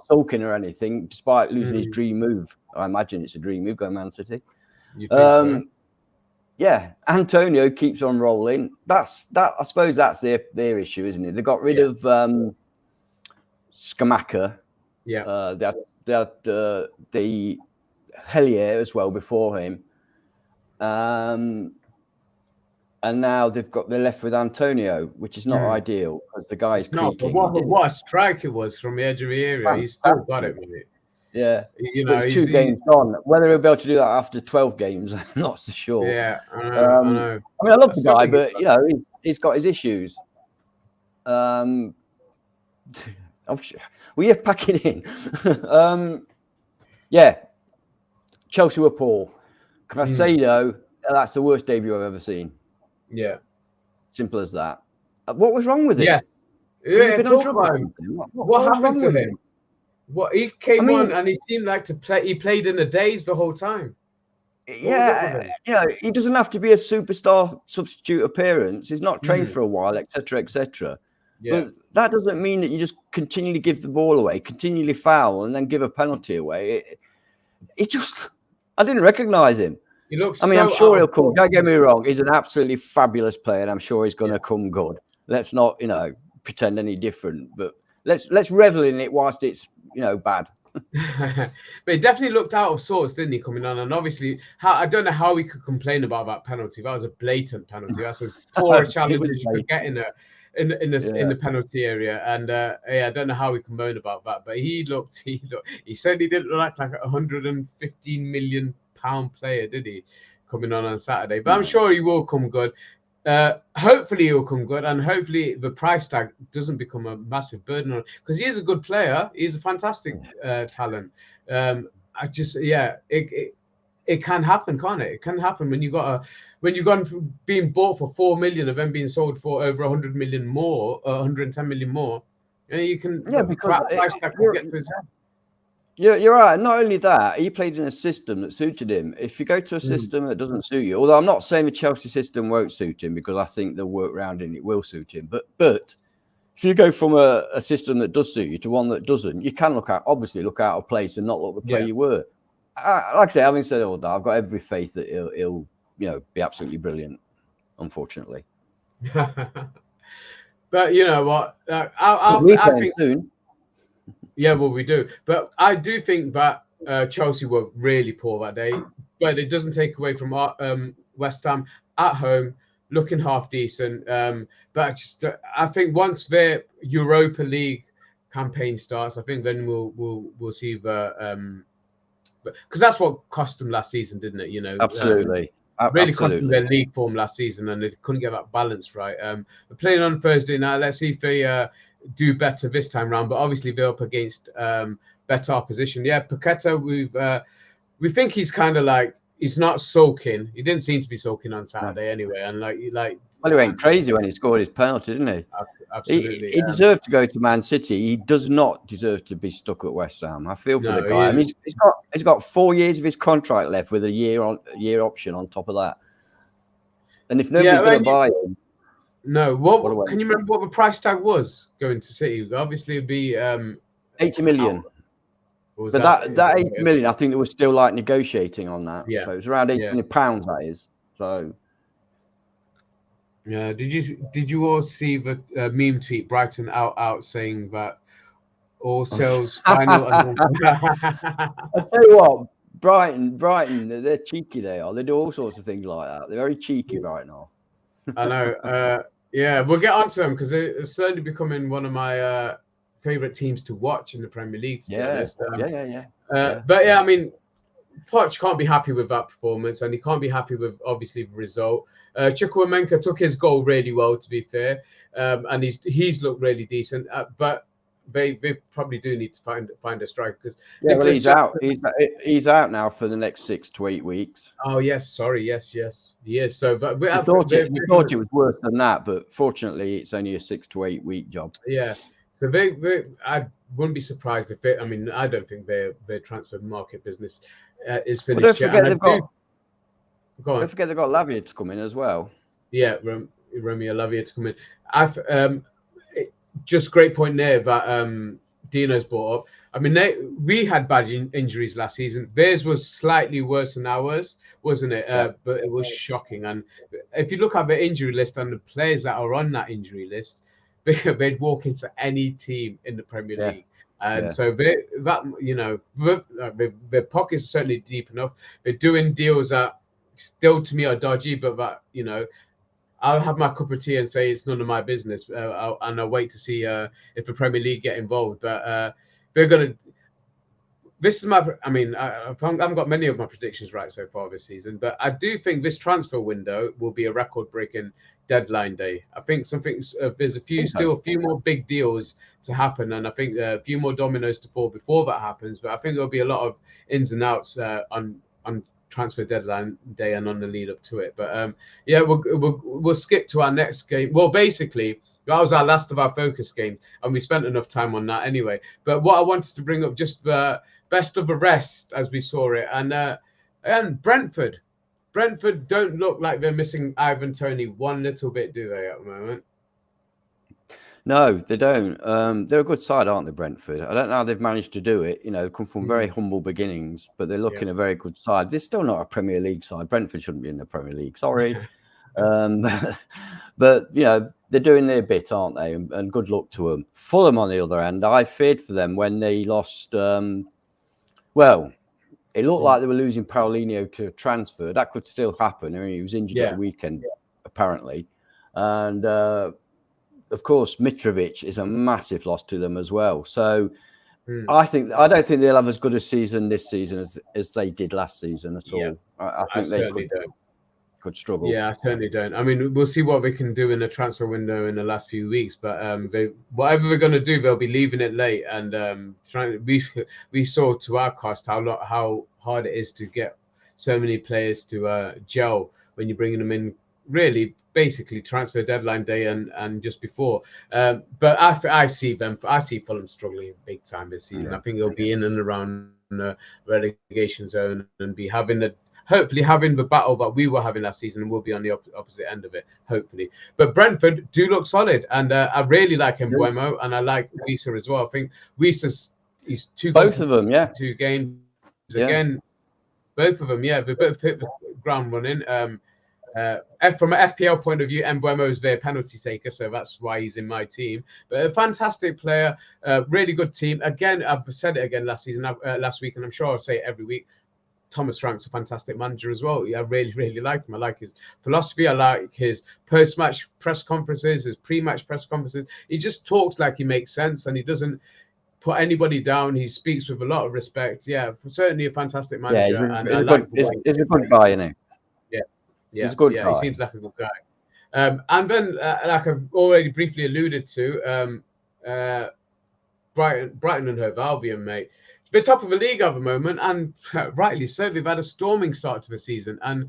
B: sulking or anything, despite losing his dream move. I imagine it's a dream move going Man City.
A: You think so?
B: Yeah, Antonio keeps on rolling. I suppose that's their issue, isn't it? They got rid of Scamacca.
A: Yeah.
B: They had the Hellier as well before him. And now they're left with Antonio, which is not ideal because the guy is creaking.
A: What a strike it was from the edge of the area. He's still got it, mate.
B: Yeah, you know, it's 2 games on. Whether he'll be able to do that after 12 games, I'm not so sure.
A: Yeah, I know.
B: I mean, I love the guy, but you know, he's got his issues. Well, you're packing in. Yeah, Chelsea were poor. Can I say though, that's the worst debut I've ever seen.
A: Yeah,
B: simple as that. What was wrong with him?
A: Yes, what happened to him? What he came on and he seemed like to play. He played in a daze the whole time.
B: Yeah, he doesn't have to be a superstar substitute appearance. He's not trained for a while, etc., etc. Yeah. But that doesn't mean that you just continually give the ball away, continually foul, and then give a penalty away. I didn't recognise him.
A: He looks.
B: I'm sure he'll come. Don't get me wrong. He's an absolutely fabulous player, and I'm sure he's going to come good. Let's not, pretend any different. But let's revel in it whilst it's, bad.
A: But he definitely looked out of sorts, didn't he, coming on? And obviously, I don't know how we could complain about that penalty. That was a blatant penalty. That's as poor a challenge as you could get in the penalty area. And I don't know how we can moan about that. But he certainly didn't look like a £115 million player, did he? Coming on Saturday. But I'm sure he will come good. Hopefully he'll come good, and hopefully the price tag doesn't become a massive burden on him, because he is a good player. He's a fantastic talent. It can happen, can't it? It can happen when you've gone from being bought for 4 million and then being sold for over 100 million more, 110 million more. You can because price tag can get to his head.
B: You're right. Not only that, he played in a system that suited him. If you go to a system that doesn't suit you, although I'm not saying the Chelsea system won't suit him, because I think the work around it will suit him. But if you go from a system that does suit you to one that doesn't, you can look out of place and not look the player you were. Like I say, having said all that, I've got every faith that he'll be absolutely brilliant. Unfortunately,
A: but you know what? I think
B: soon.
A: Yeah, well, we do. But I do think that Chelsea were really poor that day. But it doesn't take away from West Ham at home, looking half decent. But I think once their Europa League campaign starts, I think then we'll see the because that's what cost them last season, didn't it?
B: Absolutely.
A: Really cost them their league form last season, and they couldn't get that balance right. We're playing on Thursday night. Let's see if they do better this time round, but obviously they're up against better opposition. Yeah, Paquetá, we think he's kind of like, he's not sulking. He didn't seem to be sulking on Saturday anyway, and well,
B: he went crazy when he scored his penalty, didn't he?
A: Absolutely.
B: He deserved to go to Man City. He does not deserve to be stuck at West Ham. I feel for the guy. I mean, he's got 4 years of his contract left with a year option on top of that. And if nobody's going to buy him.
A: No, what can you remember what the price tag was going to City? Obviously, it'd be
B: 80 million. But that 80 million, I think they were still negotiating on that. Yeah. So it was around 80 million pounds. That is. So.
A: Yeah. Did you all see the meme tweet Brighton out saying that all sales final?
B: I tell you what, Brighton, they're cheeky. They are. They do all sorts of things like that. They're very cheeky right now.
A: I know. We'll get on to them because it's slowly becoming one of my favorite teams to watch in the Premier League. To be honest. But I mean, Poch can't be happy with that performance, and he can't be happy with obviously the result. Chukwuemeka took his goal really well, to be fair, and he's looked really decent. But they probably do need to find a striker because
B: well, he's out. He's out now for the next 6 to 8 weeks.
A: Oh yes, sorry, yes, yes. So, but we
B: thought it was worse than that, but fortunately, it's only a 6 to 8 week job.
A: Yeah. So I wouldn't be surprised if I mean, I don't think their transfer market business is finished.
B: Don't forget they've got. Don't forget they've got Lavia to come in as well.
A: Yeah, Romeo Lavia to come in. I've just great point there that Dino's brought up. I mean, we had bad injuries last season. Theirs was slightly worse than ours, wasn't it? But it was shocking. And if you look at the injury list and the players that are on that injury list, they'd walk into any team in the Premier League. And so their pockets are certainly deep enough. They're doing deals that still to me are dodgy, but that, I'll have my cup of tea and say it's none of my business, and I'll wait to see if the Premier League get involved. But they're gonna. This is my. I mean, I haven't got many of my predictions right so far this season, but I do think this transfer window will be a record-breaking deadline day. I think there's a few more big deals to happen, and I think a few more dominoes to fall before that happens. But I think there'll be a lot of ins and outs on transfer deadline day and on the lead up to it. But we'll skip to our next game. Well, basically that was our last of our focus games, and we spent enough time on that anyway. But what I wanted to bring up, just the best of the rest as we saw it, and Brentford don't look like they're missing Ivan Toney one little bit, do they, at the moment?
B: No, they don't. They're a good side, aren't they, Brentford? I don't know how they've managed to do it. They come from very humble beginnings, but they're looking a very good side. They're still not a Premier League side. Brentford shouldn't be in the Premier League. Sorry. But, they're doing their bit, aren't they? And good luck to them. Fulham, on the other end, I feared for them when they lost. It looked like they were losing Paulinho to transfer. That could still happen. I mean, he was injured at the weekend, apparently. And, of course, Mitrovic is a massive loss to them as well. So I don't think they'll have as good a season this season as they did last season at all. I think they could struggle. Yeah, I
A: certainly don't. I mean, we'll see what they can do in the transfer window in the last few weeks. But whatever they're going to do, they'll be leaving it late. And we saw to our cost how hard it is to get so many players to gel when you're bringing them in. Really, basically transfer deadline day and just before. But I see Fulham struggling big time this season. I think they'll be in and around the relegation zone and be hopefully having the battle that we were having last season, and we'll be on the opposite end of it, hopefully. But Brentford do look solid, and I really like Mbeumo, and I like Wissa as well. I think Wissa's he's
B: both of them,
A: 2 games again. Both of them, they both hit the ground running. From an FPL point of view, Mbeumo is their penalty taker, so that's why he's in my team. But a fantastic player, really good team. Again, I've said it again last week, and I'm sure I'll say it every week. Thomas Frank's a fantastic manager as well. I really, really like him. I like his philosophy. I like his post-match press conferences, his pre-match press conferences. He just talks like he makes sense, and he doesn't put anybody down. He speaks with a lot of respect. Yeah, certainly a fantastic manager.
B: He's a good guy, isn't he?
A: Yeah,
B: he's a good guy.
A: He seems like a good guy. And then, like I've already briefly alluded to, Brighton and Hove Albion, mate. They're top of the league at the moment, and rightly so. They've had a storming start to the season, and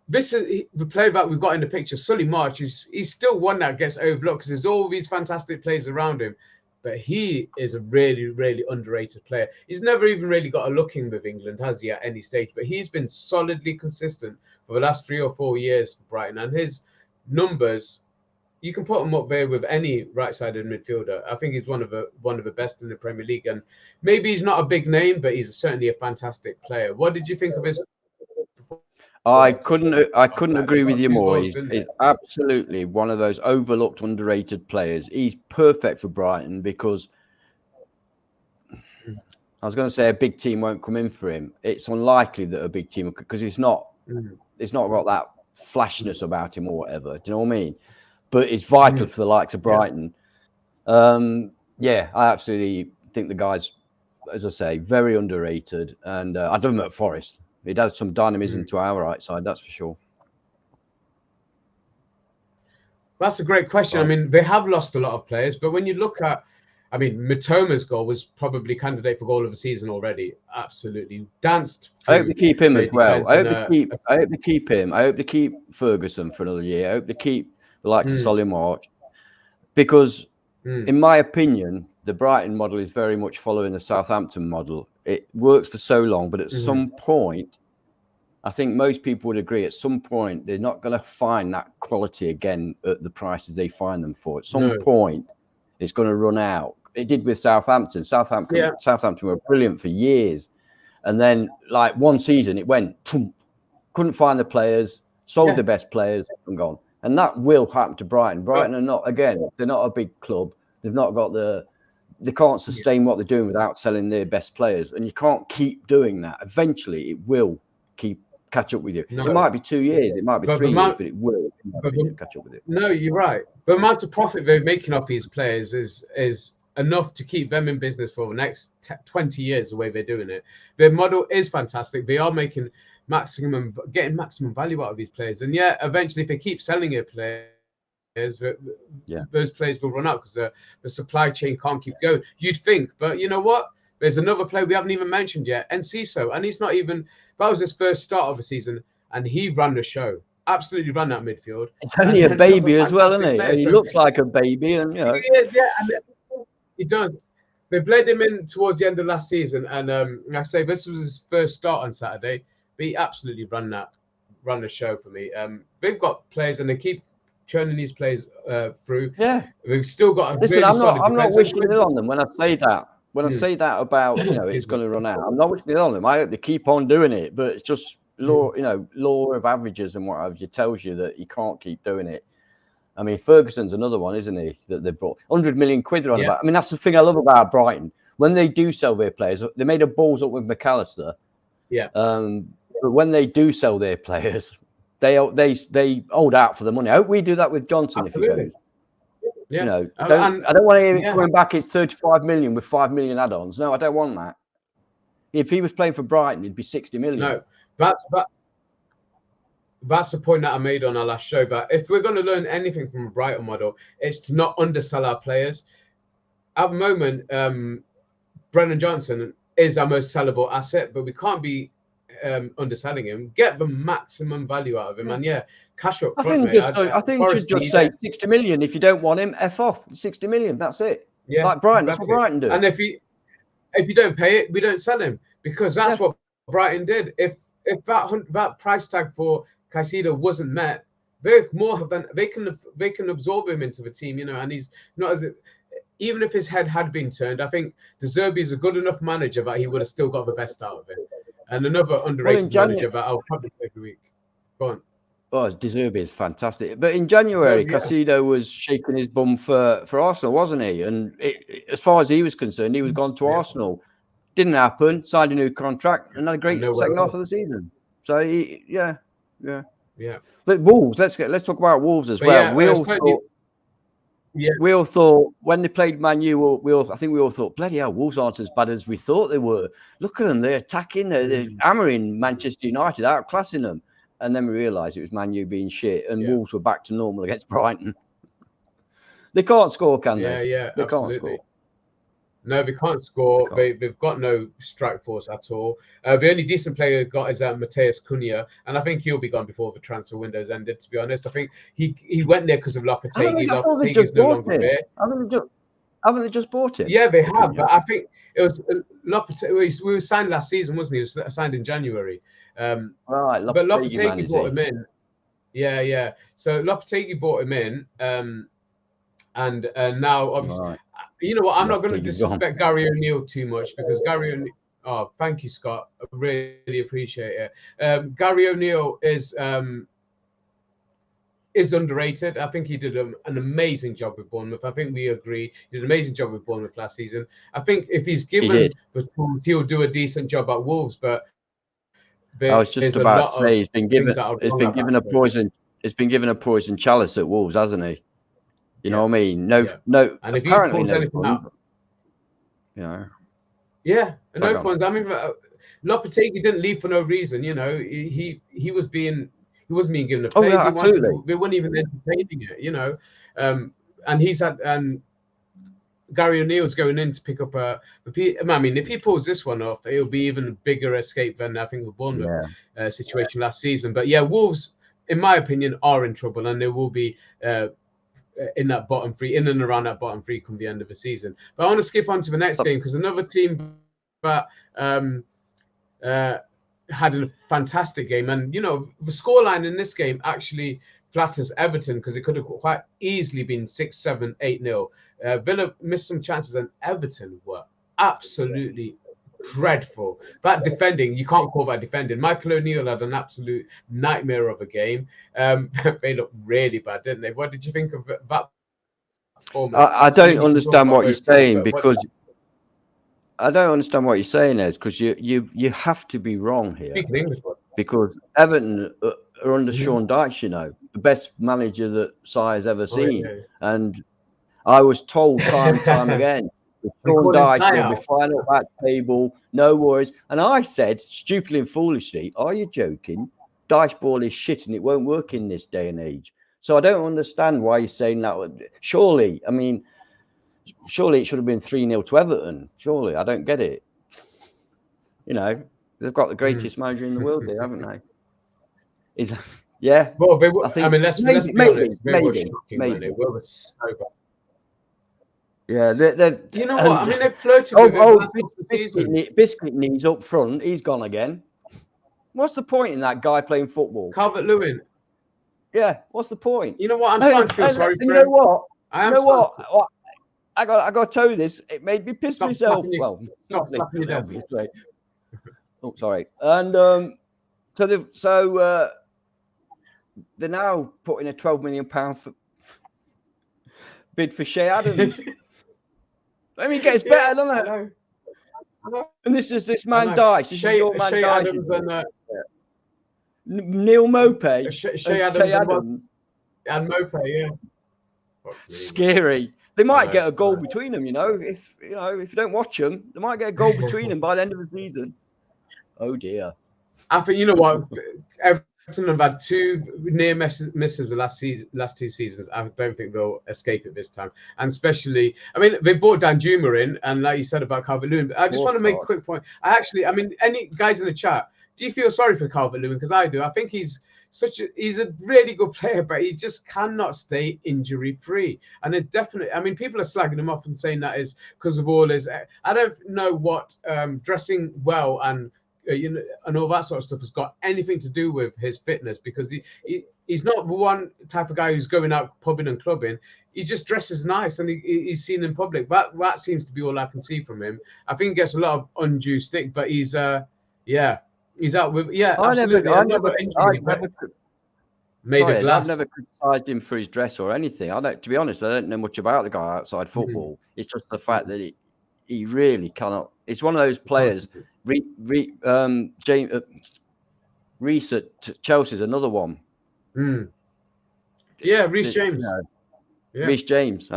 A: this is the player that we've got in the picture. Sully March he's still one that gets overlooked because there's all these fantastic players around him, but he is a really, really underrated player. He's never even really got a look in with England, has he, at any stage? But he's been solidly consistent for the last 3 or 4 years for Brighton, and his numbers, you can put him up there with any right-sided midfielder. I think he's one of the best in the Premier League, and maybe he's not a big name, but he's certainly a fantastic player. What did you think of his?
B: I couldn't agree with you more. He's absolutely one of those overlooked, underrated players. He's perfect for Brighton because I was going to say a big team won't come in for him. It's unlikely that a big team, because he's not got that flashness about him or whatever. Do you know what I mean? But it's vital for the likes of Brighton. I absolutely think the guy's, as I say, very underrated. And I don't know at Forest. It adds some dynamism to our right side, that's for sure.
A: That's a great question. I mean, they have lost a lot of players, but when you look at, I mean, Mitoma's goal was probably candidate for goal of the season already. Absolutely danced.
B: I hope they keep him as well. I hope they keep him. I hope they keep Ferguson for another year. I hope they keep the likes of Solly March, because, in my opinion, the Brighton model is very much following the Southampton model. It works for so long, but at some point, I think most people would agree, at some point, they're not going to find that quality again at the prices they find them for. At some point, it's going to run out. It did with Southampton. Southampton were brilliant for years. And then, like, one season, it went, couldn't find the players, sold the best players, and gone. And that will happen to Brighton. Brighton are not, again, they're not a big club. They've not got they can't sustain what they're doing without selling their best players. And you can't keep doing that. Eventually, it will catch up with you. It might be 2 years, it might be 3 years, but it will catch up with it.
A: No, you're right. The amount of profit they're making off these players is enough to keep them in business for the next 20 years, the way they're doing it. Their model is fantastic. They are getting maximum value out of these players. And eventually, if they keep selling their players, those players will run out because the supply chain can't keep going. You'd think, but you know what? There's another player we haven't even mentioned yet, Enciso, and he's not even. That was his first start of the season, and he ran the show. Absolutely ran that midfield.
B: It's only a baby as well, isn't he? He looks like a baby, and you know.
A: And he does. They bled him in towards the end of last season, and I say this was his first start on Saturday, but he absolutely ran the show for me. They've got players, and they keep churning these players through.
B: Yeah,
A: we've still got.
B: Listen, I'm not wishing it on them when I say that. When I say that about, it's going to run out, I'm not wishing it on them. I hope they keep on doing it, but it's just law of averages and what have you tells you that you can't keep doing it. I mean, Ferguson's another one, isn't he? That they brought 100 million quid on about. I mean, that's the thing I love about Brighton. When they do sell their players, they made a balls up with McAllister.
A: Yeah.
B: But when they do sell their players, they hold out for the money. I hope we do that with Johnson. Absolutely. If he goes.
A: Yeah.
B: I don't want to hear coming back. It's 35 million with 5 million add-ons. No, I don't want that. If he was playing for Brighton, it'd be 60 million.
A: No, that's the point that I made on our last show. But if we're going to learn anything from a Brighton model, it's to not undersell our players. At the moment, Brennan Johnson is our most sellable asset, but we can't be underselling him. Get the maximum value out of him, and cash up front.
B: I think you should just say 60 million. If you don't want him, F off. 60 million. That's it. Yeah, like Brighton. That's what Brighton do.
A: And if you don't pay it, we don't sell him, because that's what Brighton did. If that price tag for Caicedo wasn't met, they can absorb him into the team, and he's not as. Even if his head had been turned, I think De Zerbi is a good enough manager that he would have still got the best out of it. And another underrated manager that I'll probably say every week. Go on.
B: Oh, De Zerbi is fantastic. But in January, Caicedo was shaking his bum for Arsenal, wasn't he? And as far as he was concerned, he was gone to Arsenal. Didn't happen. Signed a new contract and had a great second half of the season. So, yeah. But Wolves, let's talk about Wolves as well. We all thought when they played Man U, I think we all thought, bloody hell, Wolves aren't as bad as we thought they were. Look at them, they're attacking, they're hammering Manchester United, outclassing them. And then we realised it was Man U being shit, and Wolves were back to normal against Brighton. They can't score, can they? They
A: absolutely.
B: Can't score.
A: No, they can't score. They've got no strike force at all. The only decent player they've got is Mateus Cunha, and I think he'll be gone before the transfer window's ended, to be honest. I think he went there because of Lopetegui. Lopetegui's no longer there.
B: Haven't they just bought him?
A: Yeah, they have, but I think it was Lopetegui. We were signed last season, wasn't he? He was signed in January.
B: Right,
A: but Lopetegui bought him in. Yeah. So Lopetegui bought him in, and now obviously. Right. You know what? I'm not going to disrespect Gary O'Neill too much, because Gary O'Neill. Oh, thank you, Scott. I really appreciate it. Gary O'Neill is underrated. I think he did an amazing job with Bournemouth. I think we agree. He did an amazing job with Bournemouth last season. I think if he's given the tools, he'll do a decent job at Wolves. But
B: I was just about to say he's been given a poison chalice at Wolves, hasn't he? You know what I mean? No.
A: And if
B: apparently
A: no fun. No fun. I mean, Lopetegui didn't leave for no reason. He was being He wasn't even given the
B: Oh,
A: plays
B: yeah,
A: he wanted.
B: absolutely.
A: They weren't even entertaining it, you know. And he's had Gary O'Neill's going in to pick up a. I mean, if he pulls this one off, it'll be even a bigger escape than I think the Bournemouth situation last season. But yeah, Wolves, in my opinion, are in trouble, and they will be in that bottom three, in and around that bottom three, come the end of the season. But I want to skip on to the next game because another team that had a fantastic game, and you know, the scoreline in this game actually flatters Everton because it could have quite easily been 6-7, 8-0. Villa missed some chances, and Everton were absolutely dreadful. That defending, you can't call that defending. Michael O'Neill had an absolute nightmare of a game. They looked really bad, didn't they? What did you think of that performance?
B: I don't understand what you're saying
A: teams,
B: because I don't understand what you're saying, Ez, because you have to be wrong here. Because Everton are under Sean Dyche, you know, the best manager that Si has ever seen. And I was told time and time again, Sean Dyche will be flying up that table, no worries. And I said, stupidly and foolishly, are you joking? Dyche ball is shit and it won't work in this day and age. So I don't understand why you're saying that. Surely, I mean, surely it should have been 3-0 to Everton. Surely, I don't get it. You know, they've got the greatest manager in the world there, haven't they? Yeah.
A: Well, I mean, let's be honest. They were shocking, weren't they? They were so bad.
B: Yeah,
A: you know what? I mean, they've flirted with it.
B: Biscuit knees up front. He's gone again. What's the point in that guy playing football?
A: Calvert-Lewin.
B: Yeah, what's the point?
A: You know what? I'm starting to feel sorry for him.
B: You know what? I got to tell you this. It made me piss myself. Well, not obviously. Oh, sorry. And they're now putting a £12 million bid for Shea Adams. I mean, it gets better, doesn't it? I know. And this man Dyche. This is your man Dyche.
A: Adams and
B: Neil Mopey.
A: Shea Adams and Mopey, yeah.
B: Scary. They might get a goal between them, you know. If you don't watch them, they might get a goal between them by the end of the season. Oh dear.
A: I think you know what. Everton have had two near misses the last two seasons. I don't think they'll escape it this time. And especially, I mean, they brought Danjuma in, and like you said about Calvert-Lewin, I just want to make a quick point. I mean, any guys in the chat, do you feel sorry for Calvert-Lewin? Because I do. I think he's a really good player, but he just cannot stay injury free. And it definitely, I mean, people are slagging him off and saying that is because of all his. I don't know what dressing well and and all that sort of stuff has got anything to do with his fitness, because he's not the one type of guy who's going out pubbing and clubbing. He just dresses nice and he's seen in public. That seems to be all I can see from him. I think he gets a lot of undue stick, but he's out with
B: I've never criticised him for his dress or anything. To be honest, I don't know much about the guy outside football. It's just the fact that he really cannot. It's one of those players. Reece at Chelsea's another one.
A: Yeah, Reece James.
B: Reece James.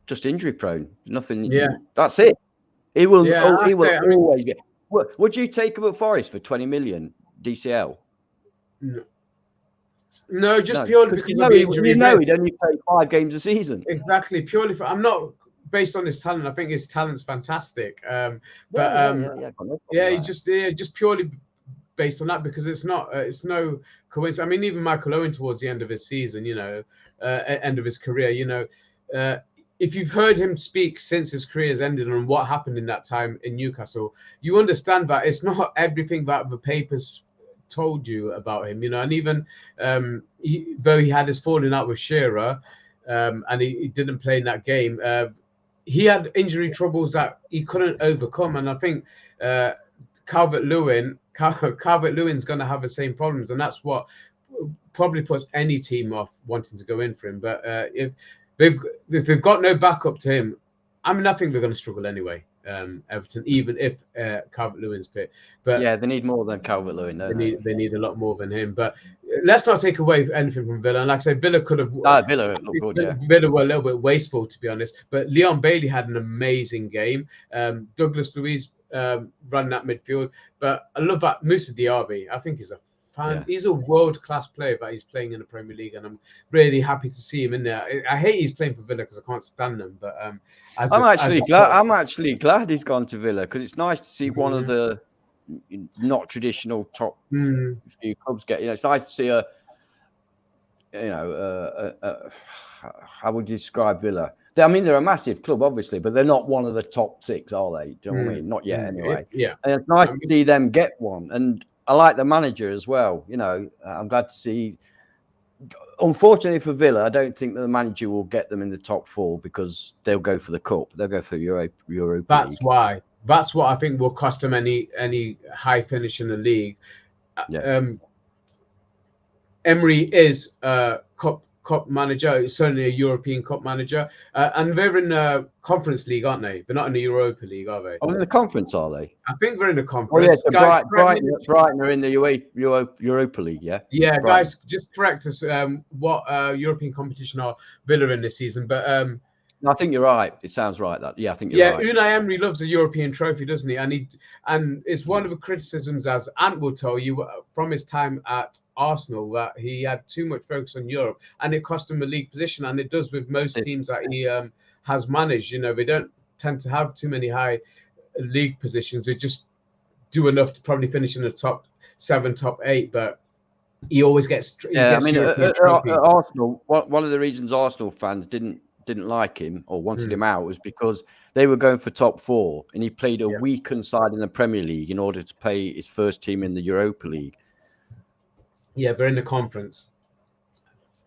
B: Just injury prone. Nothing. Yeah, that's it. He will. He will always get. Would you take him at Forest for 20 million DCL?
A: No, just purely because of the injury.
B: He'd only play 5 games a season.
A: Exactly, purely for. I'm not based on his talent. I think his talent's fantastic. Just purely based on that, because it's no coincidence. I mean, even Michael Owen towards the end of his season, end of his career, if you've heard him speak since his career has ended and what happened in that time in Newcastle, you understand that it's not everything that the papers told you about him, and even though he had his falling out with Shearer and he didn't play in that game, he had injury troubles that he couldn't overcome. And I think Calvert-Lewin's going to have the same problems, and that's what probably puts any team off wanting to go in for him. But if they've got no backup to him, I mean, I think they're going to struggle anyway. Everton, even if Calvert-Lewin's fit, but
B: yeah, they need more than Calvert-Lewin.
A: They need a lot more than him. But let's not take away anything from Villa. And like I say, Villa could have.
B: Villa looked good. Yeah.
A: Villa were a little bit wasteful, to be honest. But Leon Bailey had an amazing game. Douglas Luiz ran that midfield. But I love that Moussa Diaby. I think he's a He's a world-class player, but he's playing in the Premier League, and I'm really happy to see him in there. I hate he's playing for Villa because I can't stand them, but
B: I'm actually glad he's gone to Villa, because it's nice to see one of the not traditional top few clubs get. It's nice to see how would you describe Villa? I mean, they're a massive club, obviously, but they're not one of the top 6, are they? Do you know what I mean? Not yet, anyway.
A: Yeah.
B: And it's nice to see them get one. And I like the manager as well. I'm glad to see. Unfortunately for Villa, I don't think that the manager will get them in the top 4, because they'll go for the cup. They'll go for Europa
A: League. That's what I think will cost them any high finish in the league.
B: Yeah.
A: Emery is cup manager, certainly a European cup manager, and they're in the Conference League, aren't they? They're not in the Europa League, are they?
B: Oh, in the conference, are they?
A: I think they're in the conference.
B: Oh, yeah, so Brighton are in the Europa League, yeah?
A: Yeah,
B: Brighton.
A: Guys, just correct us what European competition are Villa in this season, but
B: I think you're right. It sounds right. I think you're right.
A: Unai Emery loves a European trophy, doesn't he? And it's one of the criticisms, as Ant will tell you, from his time at Arsenal, that he had too much focus on Europe, and it cost him a league position. And it does with most teams that he has managed. They don't tend to have too many high league positions. They just do enough to probably finish in the top 7, top 8, but he always gets.
B: Arsenal. One of the reasons Arsenal fans didn't like him or wanted him out was because they were going for top 4, and he played a weakened side in the Premier League in order to play his first team in the Europa League.
A: Yeah, they're in the conference.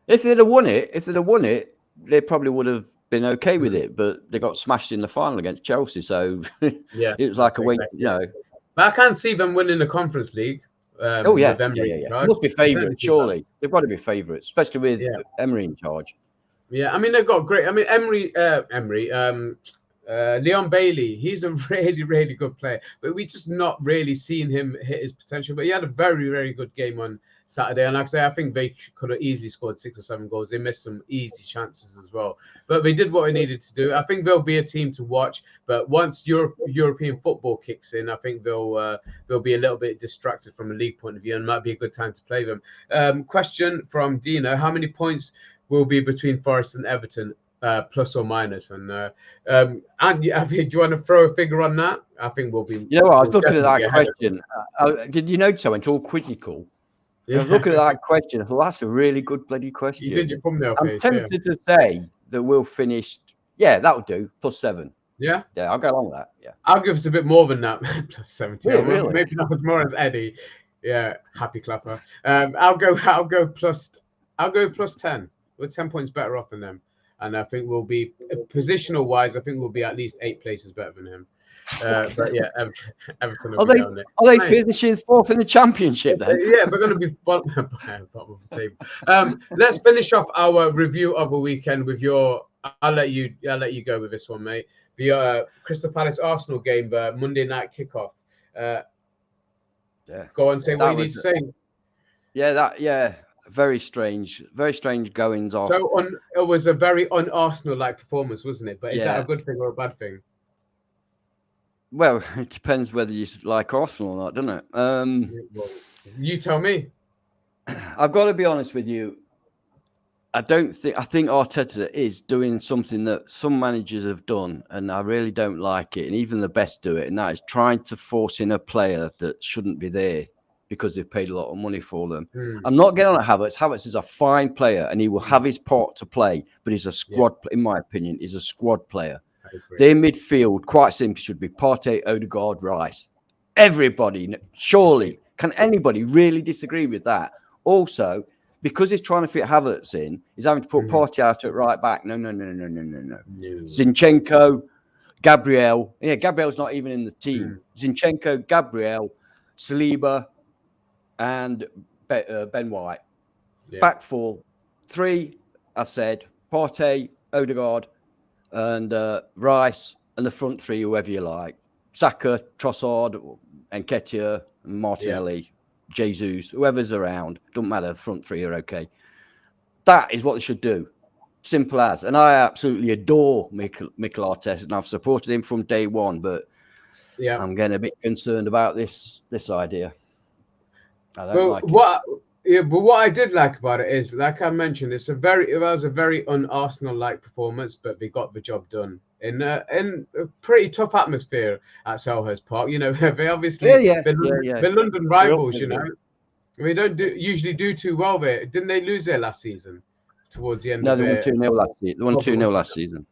B: If they'd have won it, they probably would have been okay with it. But they got smashed in the final against Chelsea, so it was like a win. But
A: I can't see them winning the Conference League.
B: Right? Must be favourites, surely. They've got to be favourites, especially with Emery in charge.
A: Yeah, I mean, they've got great. I mean, Leon Bailey, he's a really, really good player, but we just not really seen him hit his potential. But he had a very, very good game on Saturday, and like I say, I think they could have easily scored 6 or 7 goals. They missed some easy chances as well, but they did what they needed to do. I think they'll be a team to watch, but once European football kicks in, I think they'll be a little bit distracted from a league point of view, and might be a good time to play them. Question from Dino: how many points will be between Forest and Everton, plus or minus? And do you want to throw a figure on that? I think we'll be.
B: I was looking at that question. Did you notice I went all quizzical? I was looking at that question. I thought, that's a really good bloody question.
A: You did your thumbnail
B: page. I'm tempted to say that we'll finish. Yeah, that would do. +7.
A: Yeah,
B: I'll go along with that. Yeah,
A: I'll give us a bit more than that. +70.
B: Really?
A: Maybe not as more as Eddie. Yeah, happy clapper. I'll go +10. We're 10 points better off than them, and I think we'll be positional wise. I think we'll be at least 8 places better than him. But yeah, Everton will be on it.
B: Are they finishing 4th in the Championship then?
A: Yeah, we're going to be bottom of the table. Let's finish off our review of the weekend with your. I'll let you go with this one, mate. The Crystal Palace Arsenal game, Monday night kickoff. Go on, say what you need to say.
B: Very strange goings off.
A: So it was a very un-Arsenal-like performance, wasn't it? But is that a good thing or a bad thing?
B: Well, it depends whether you like Arsenal or not, doesn't it?
A: Well, you tell me.
B: I've got to be honest with you. I think Arteta is doing something that some managers have done, and I really don't like it. And even the best do it, and that is trying to force in a player that shouldn't be there because they've paid a lot of money for them. I'm not getting on at Havertz. Havertz is a fine player, and he will have his part to play, but he's a squad. In my opinion, he's a squad player. Their midfield, quite simply, should be Partey, Odegaard, Rice. Everybody, surely, can anybody really disagree with that? Also, because he's trying to fit Havertz in, he's having to put Partey out at right back. No. Zinchenko, Gabriel. Yeah, Gabriel's not even in the team. Zinchenko, Gabriel, Saliba, and Ben White. Back 4. 3, I've said, Partey, Odegaard, and Rice, and the front 3, whoever you like. Saka, Trossard, Nketiah, Martinelli, Jesus, whoever's around. Doesn't matter, the front 3 are okay. That is what they should do. Simple as. And I absolutely adore Mikel Arteta, and I've supported him from day one, but I'm getting a bit concerned about this idea. I don't like
A: it. But what I did like about it is, like I mentioned, it was a very un-Arsenal-like performance, but they got the job done in a pretty tough atmosphere at Selhurst Park. You know, they obviously they're London rivals. You know, they don't usually do too well there. Didn't they lose there last season? Towards the end.
B: No, they won 2-0 last season. They won 2-0 last season.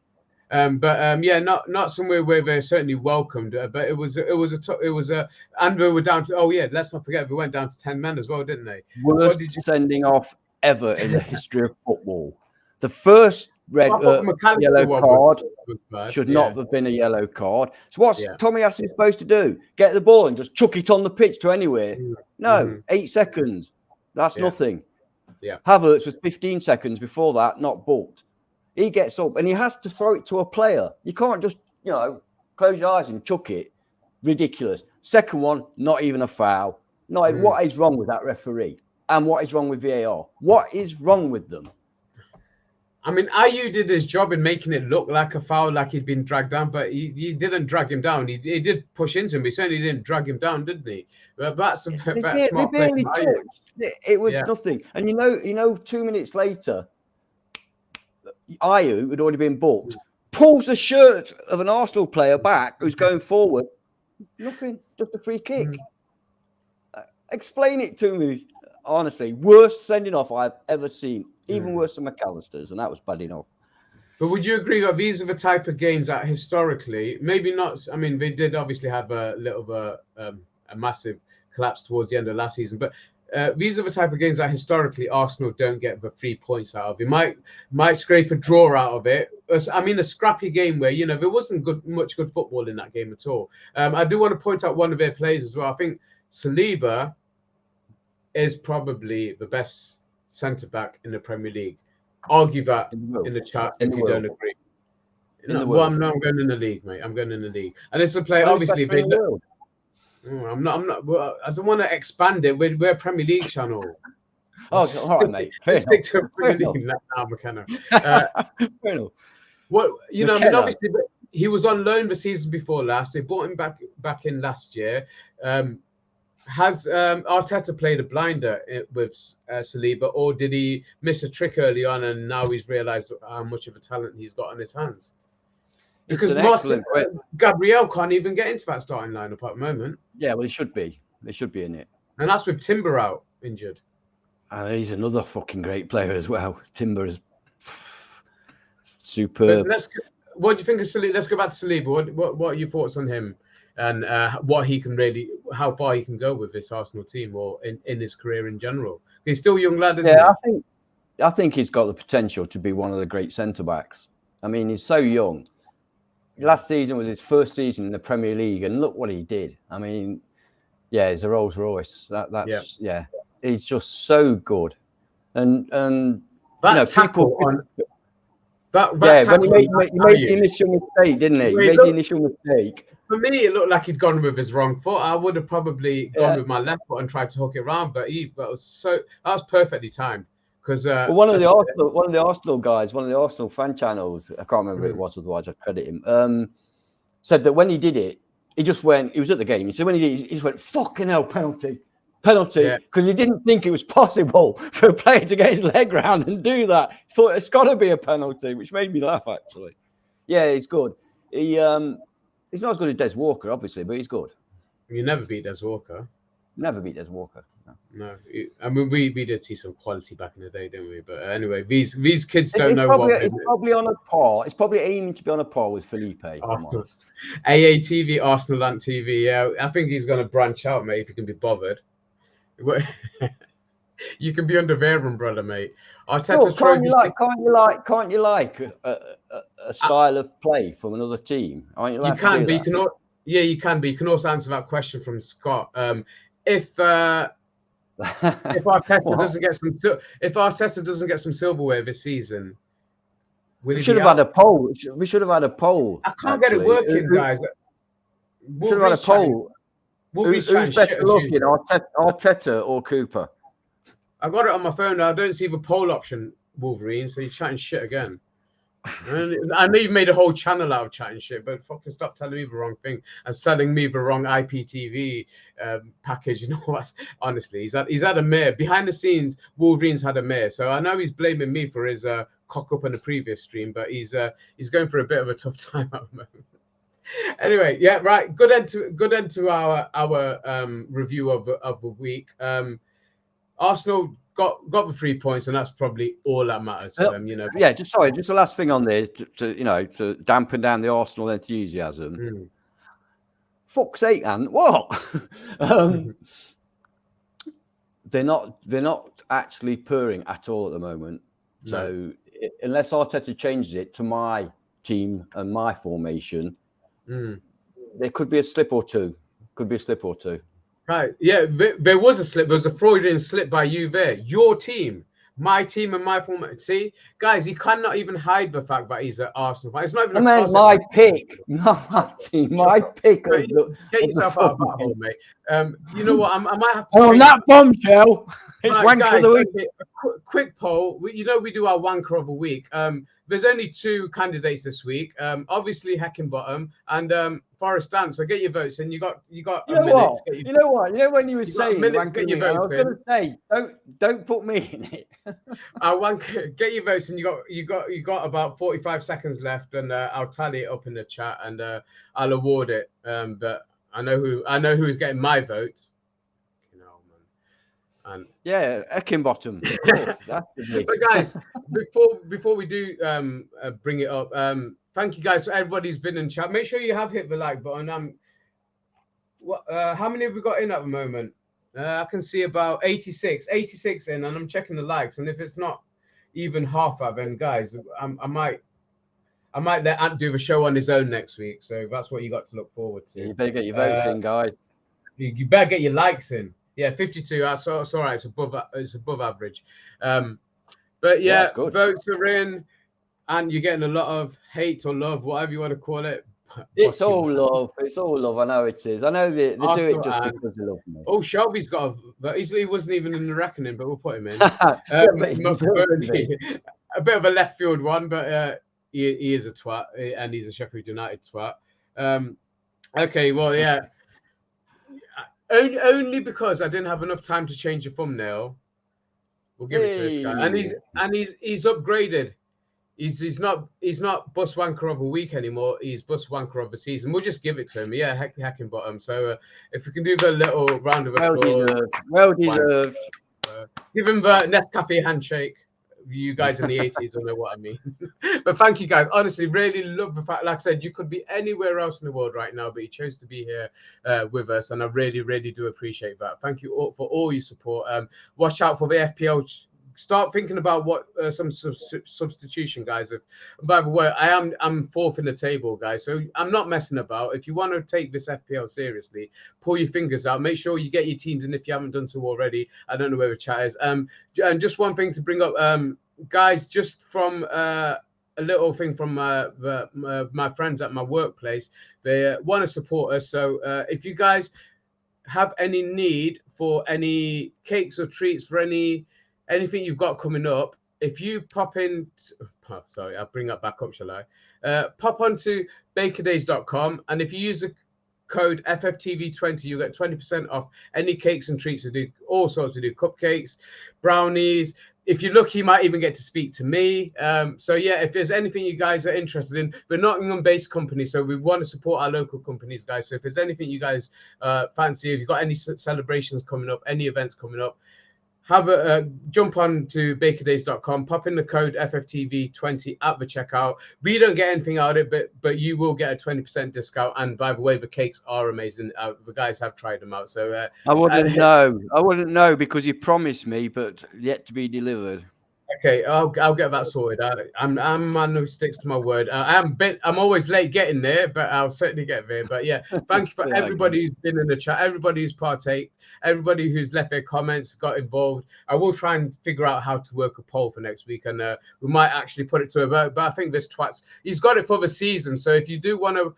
A: Not somewhere where they're certainly welcomed, but it was and we were down to let's not forget we went down to 10 men as well, didn't they?
B: Worst sending off ever in the history of football. The first yellow card should not have been a yellow card. So what's Tommy Aston supposed to do? Get the ball and just chuck it on the pitch to anywhere? No, 8 seconds. That's nothing.
A: Yeah,
B: Havertz was 15 seconds before that, not booked. He gets up and he has to throw it to a player. You can't just, close your eyes and chuck it. Ridiculous. Second one, not even a foul. What is wrong with that referee? And what is wrong with VAR? What is wrong with them?
A: I mean, Ayew did his job in making it look like a foul, like he'd been dragged down, but he didn't drag him down. He did push into him. He certainly didn't drag him down, didn't he? But that's smart. They barely touched.
B: It was nothing. And 2 minutes later, Ayew had already been booked, pulls the shirt of an Arsenal player back who's going forward. Nothing, just a free kick. Explain it to me, honestly. Worst sending off I've ever seen, even worse than McAllister's, and that was bad enough.
A: But would you agree that these are the type of games that historically, maybe not, I mean, they did obviously have a little of a massive collapse towards the end of last season, but these are the type of games that historically Arsenal don't get the 3 points out of. You might scrape a draw out of it. I mean, a scrappy game where there wasn't much good football in that game at all. I do want to point out one of their players as well. I think Saliba is probably the best centre back in the Premier League. Argue that in the chat if you don't agree. I'm going in the league, mate. I'm going in the league, and it's a player. Obviously, I'm not. Well, I don't want to expand it. We're a Premier League channel.
B: All right, mate.
A: Stick to a Premier League now, McKenna. What I mean, obviously, he was on loan the season before last. They brought him back in last year. Has Arteta played a blinder with Saliba, or did he miss a trick early on and now he's realised how much of a talent he's got on his hands? Because Gabriel can't even get into that starting lineup at the moment.
B: Yeah, well, he should be. They should be in it.
A: And that's with Timber out injured.
B: And he's another fucking great player as well. Timber is superb.
A: What do you think of Saliba? Let's go back to Saliba. What are your thoughts on him? And how far he can go with this Arsenal team or in his career in general? He's still a young lad, isn't he?
B: I think he's got the potential to be one of the great centre-backs. I mean, he's so young. Last season was his first season in the Premier League, and look what he did. I mean, he's a Rolls Royce. He's just so good. And
A: that tackle on...
B: when he made the initial mistake, didn't he? He made the initial mistake.
A: For me, it looked like he'd gone with his wrong foot. I would have probably gone with my left foot and tried to hook it around, but that was perfectly timed. Because
B: one of the Arsenal guys, one of the Arsenal fan channels, I can't remember who it was, otherwise I'd credit him, said that when he did it, he was at the game. He said when he did it, he just went, fucking hell, penalty, because he didn't think it was possible for a player to get his leg round and do that. He thought it's got to be a penalty, which made me laugh, actually. Yeah, he's good. He's not as good as Des Walker, obviously, but he's good.
A: You never beat Des Walker.
B: Never beat Des Walker.
A: No. I mean, we did see some quality back in the day, didn't we? But anyway, these kids don't know
B: it's probably on a par. It's probably aiming to be on a par with Felipe.
A: Arsenal. AATV, Arsenal Ant TV. Yeah, I think he's going to branch out, mate, if he can be bothered. You can be under their umbrella, mate.
B: Arteta can't you like a style of play from another team? Aren't you allowed to do that?
A: You can be. You can also answer that question from Scott. If Arteta doesn't get some silverware this season,
B: we should have had a poll. We should have had a poll.
A: I can't get it working, guys.
B: We should have had a poll. Who's better looking, Arteta or Cooper?
A: I got it on my phone. I don't see the poll option, Wolverine. So you're chatting shit again. And I know you've made a whole channel out of chatting shit, but fucking stop telling me the wrong thing and selling me the wrong IPTV package. You know what? Honestly, he's had a mare behind the scenes. Wolverines had a mare, so I know he's blaming me for his cock up on the previous stream, but he's going through a bit of a tough time at the moment. Anyway, yeah, right. Good end to our review of the week. Arsenal got the 3 points, and that's probably all that matters to them. You know.
B: Yeah, just the last thing on there to dampen down the Arsenal enthusiasm. Fuck's sake, and what? They're not actually purring at all at the moment. No. So unless Arteta changes it to my team and my formation, there could be a slip or two. Right.
A: Yeah, there was a slip. There was a Freudian slip by you there. Your team, my team, and my format. See, guys, you cannot even hide the fact that he's an Arsenal fan. It's not even.
B: My pick, not my team. My pick.
A: Get yourself out of that hole, mate. You know what? I might have to.
B: On that bombshell, it's wanker
A: guys,
B: of the week.
A: Okay, quick poll. We do our wanker of the week. There's only 2 candidates this week. Obviously Heckingbottom and Forest Fans. So get your votes in. You got a minute to get your votes.
B: You know what? You know when you were saying
A: to get your votes
B: I was going to say don't put me in it.
A: Get your votes in. You got about 45 seconds left, and I'll tally it up in the chat, and I'll award it. But I know who's getting my votes. And
B: yeah, Heckingbottom.
A: But guys, before we do bring it up, thank you guys. So everybody's been in chat. Make sure you have hit the like button. How many have we got in at the moment? I can see about 86 in, and I'm checking the likes. And if it's not even half of them, guys, I might let Ant do the show on his own next week. So that's what you got to look forward to.
B: You better get your votes in, guys.
A: You better get your likes in. Yeah, 52. That's all right. It's above average. But yeah, votes are in, and you're getting a lot of hate or love, whatever you want to call it.
B: It's all love. It's all love. I know it is. I know they do it just because they love me.
A: Oh, Shelby's got but he wasn't even in the reckoning, but we'll put him in.
B: A
A: bit of a left field one, but he is a twat, and he's a Sheffield United twat. Okay, well, yeah. Only because I didn't have enough time to change the thumbnail. We'll give it to this guy, and he's upgraded. He's not bus wanker of a week anymore. He's bus wanker of the season. We'll just give it to him. Yeah, Heckingbottom. So if we can do the little round of applause,
B: well deserved.
A: Give him the Nescafe handshake. You guys in the 80s don't know what I mean. But thank you guys. Honestly, really love the fact, like I said, you could be anywhere else in the world right now, but you chose to be here with us. And I really, really do appreciate that. Thank you all for all your support. Watch out for the FPL. Start thinking about what some substitution, guys. By the way, I'm 4th in the table, guys. So I'm not messing about. If you want to take this FPL seriously, pull your fingers out. Make sure you get your teams in if you haven't done so already. I don't know where the chat is. And just one thing to bring up, guys, just from a little thing from my friends at my workplace. They want to support us. So if you guys have any need for any cakes or treats for anything you've got coming up, if you pop in, I'll bring that back up, shall I? Pop onto bakerdays.com, and if you use the code FFTV20, you get 20% off any cakes and treats. We do all sorts. We do cupcakes, brownies. If you're lucky, you might even get to speak to me. So yeah, if there's anything you guys are interested in, we're Nottingham-based company, so we want to support our local companies, guys. So if there's anything you guys fancy, if you've got any celebrations coming up, any events coming up, have a jump on to bakerdays.com, pop in the code FFTV20 at the checkout. We don't get anything out of it, but you will get a 20% discount. And by the way, the cakes are amazing. The guys have tried them out. So
B: I wouldn't know. I wouldn't know because you promised me, but yet to be delivered.
A: Okay, I'll get that sorted. I'm a man who sticks to my word. I'm always late getting there, but I'll certainly get there. But yeah, thank you for everybody who's been in the chat, everybody who's partaked, everybody who's left their comments, got involved. I will try and figure out how to work a poll for next week, and we might actually put it to a vote. But I think this twats, he's got it for the season. So if you do want to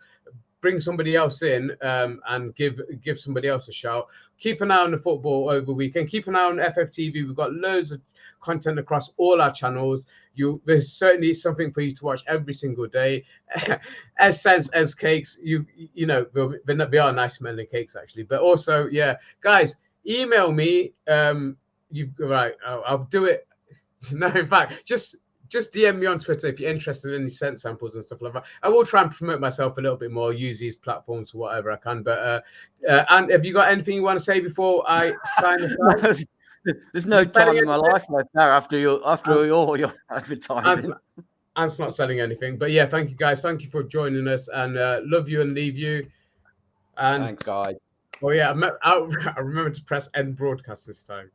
A: bring somebody else in and give somebody else a shout, keep an eye on the football over the weekend. Keep an eye on FFTV. We've got loads of content across all our channels. There's certainly something for you to watch every single day. As sense as cakes, you know, they are nice smelling cakes actually. But also, yeah, guys, email me. I'll do it. No, in fact, just DM me on Twitter if you're interested in any scent samples and stuff like that. I will try and promote myself a little bit more, use these platforms for whatever I can. But and have you got anything you want to say before I sign us out?
B: There's no time in my life left now after all your advertising.
A: Ant's not selling anything. But yeah, thank you guys. Thank you for joining us, and love you and leave you. And
B: thanks, guys.
A: Oh yeah, I remember to press end broadcast this time.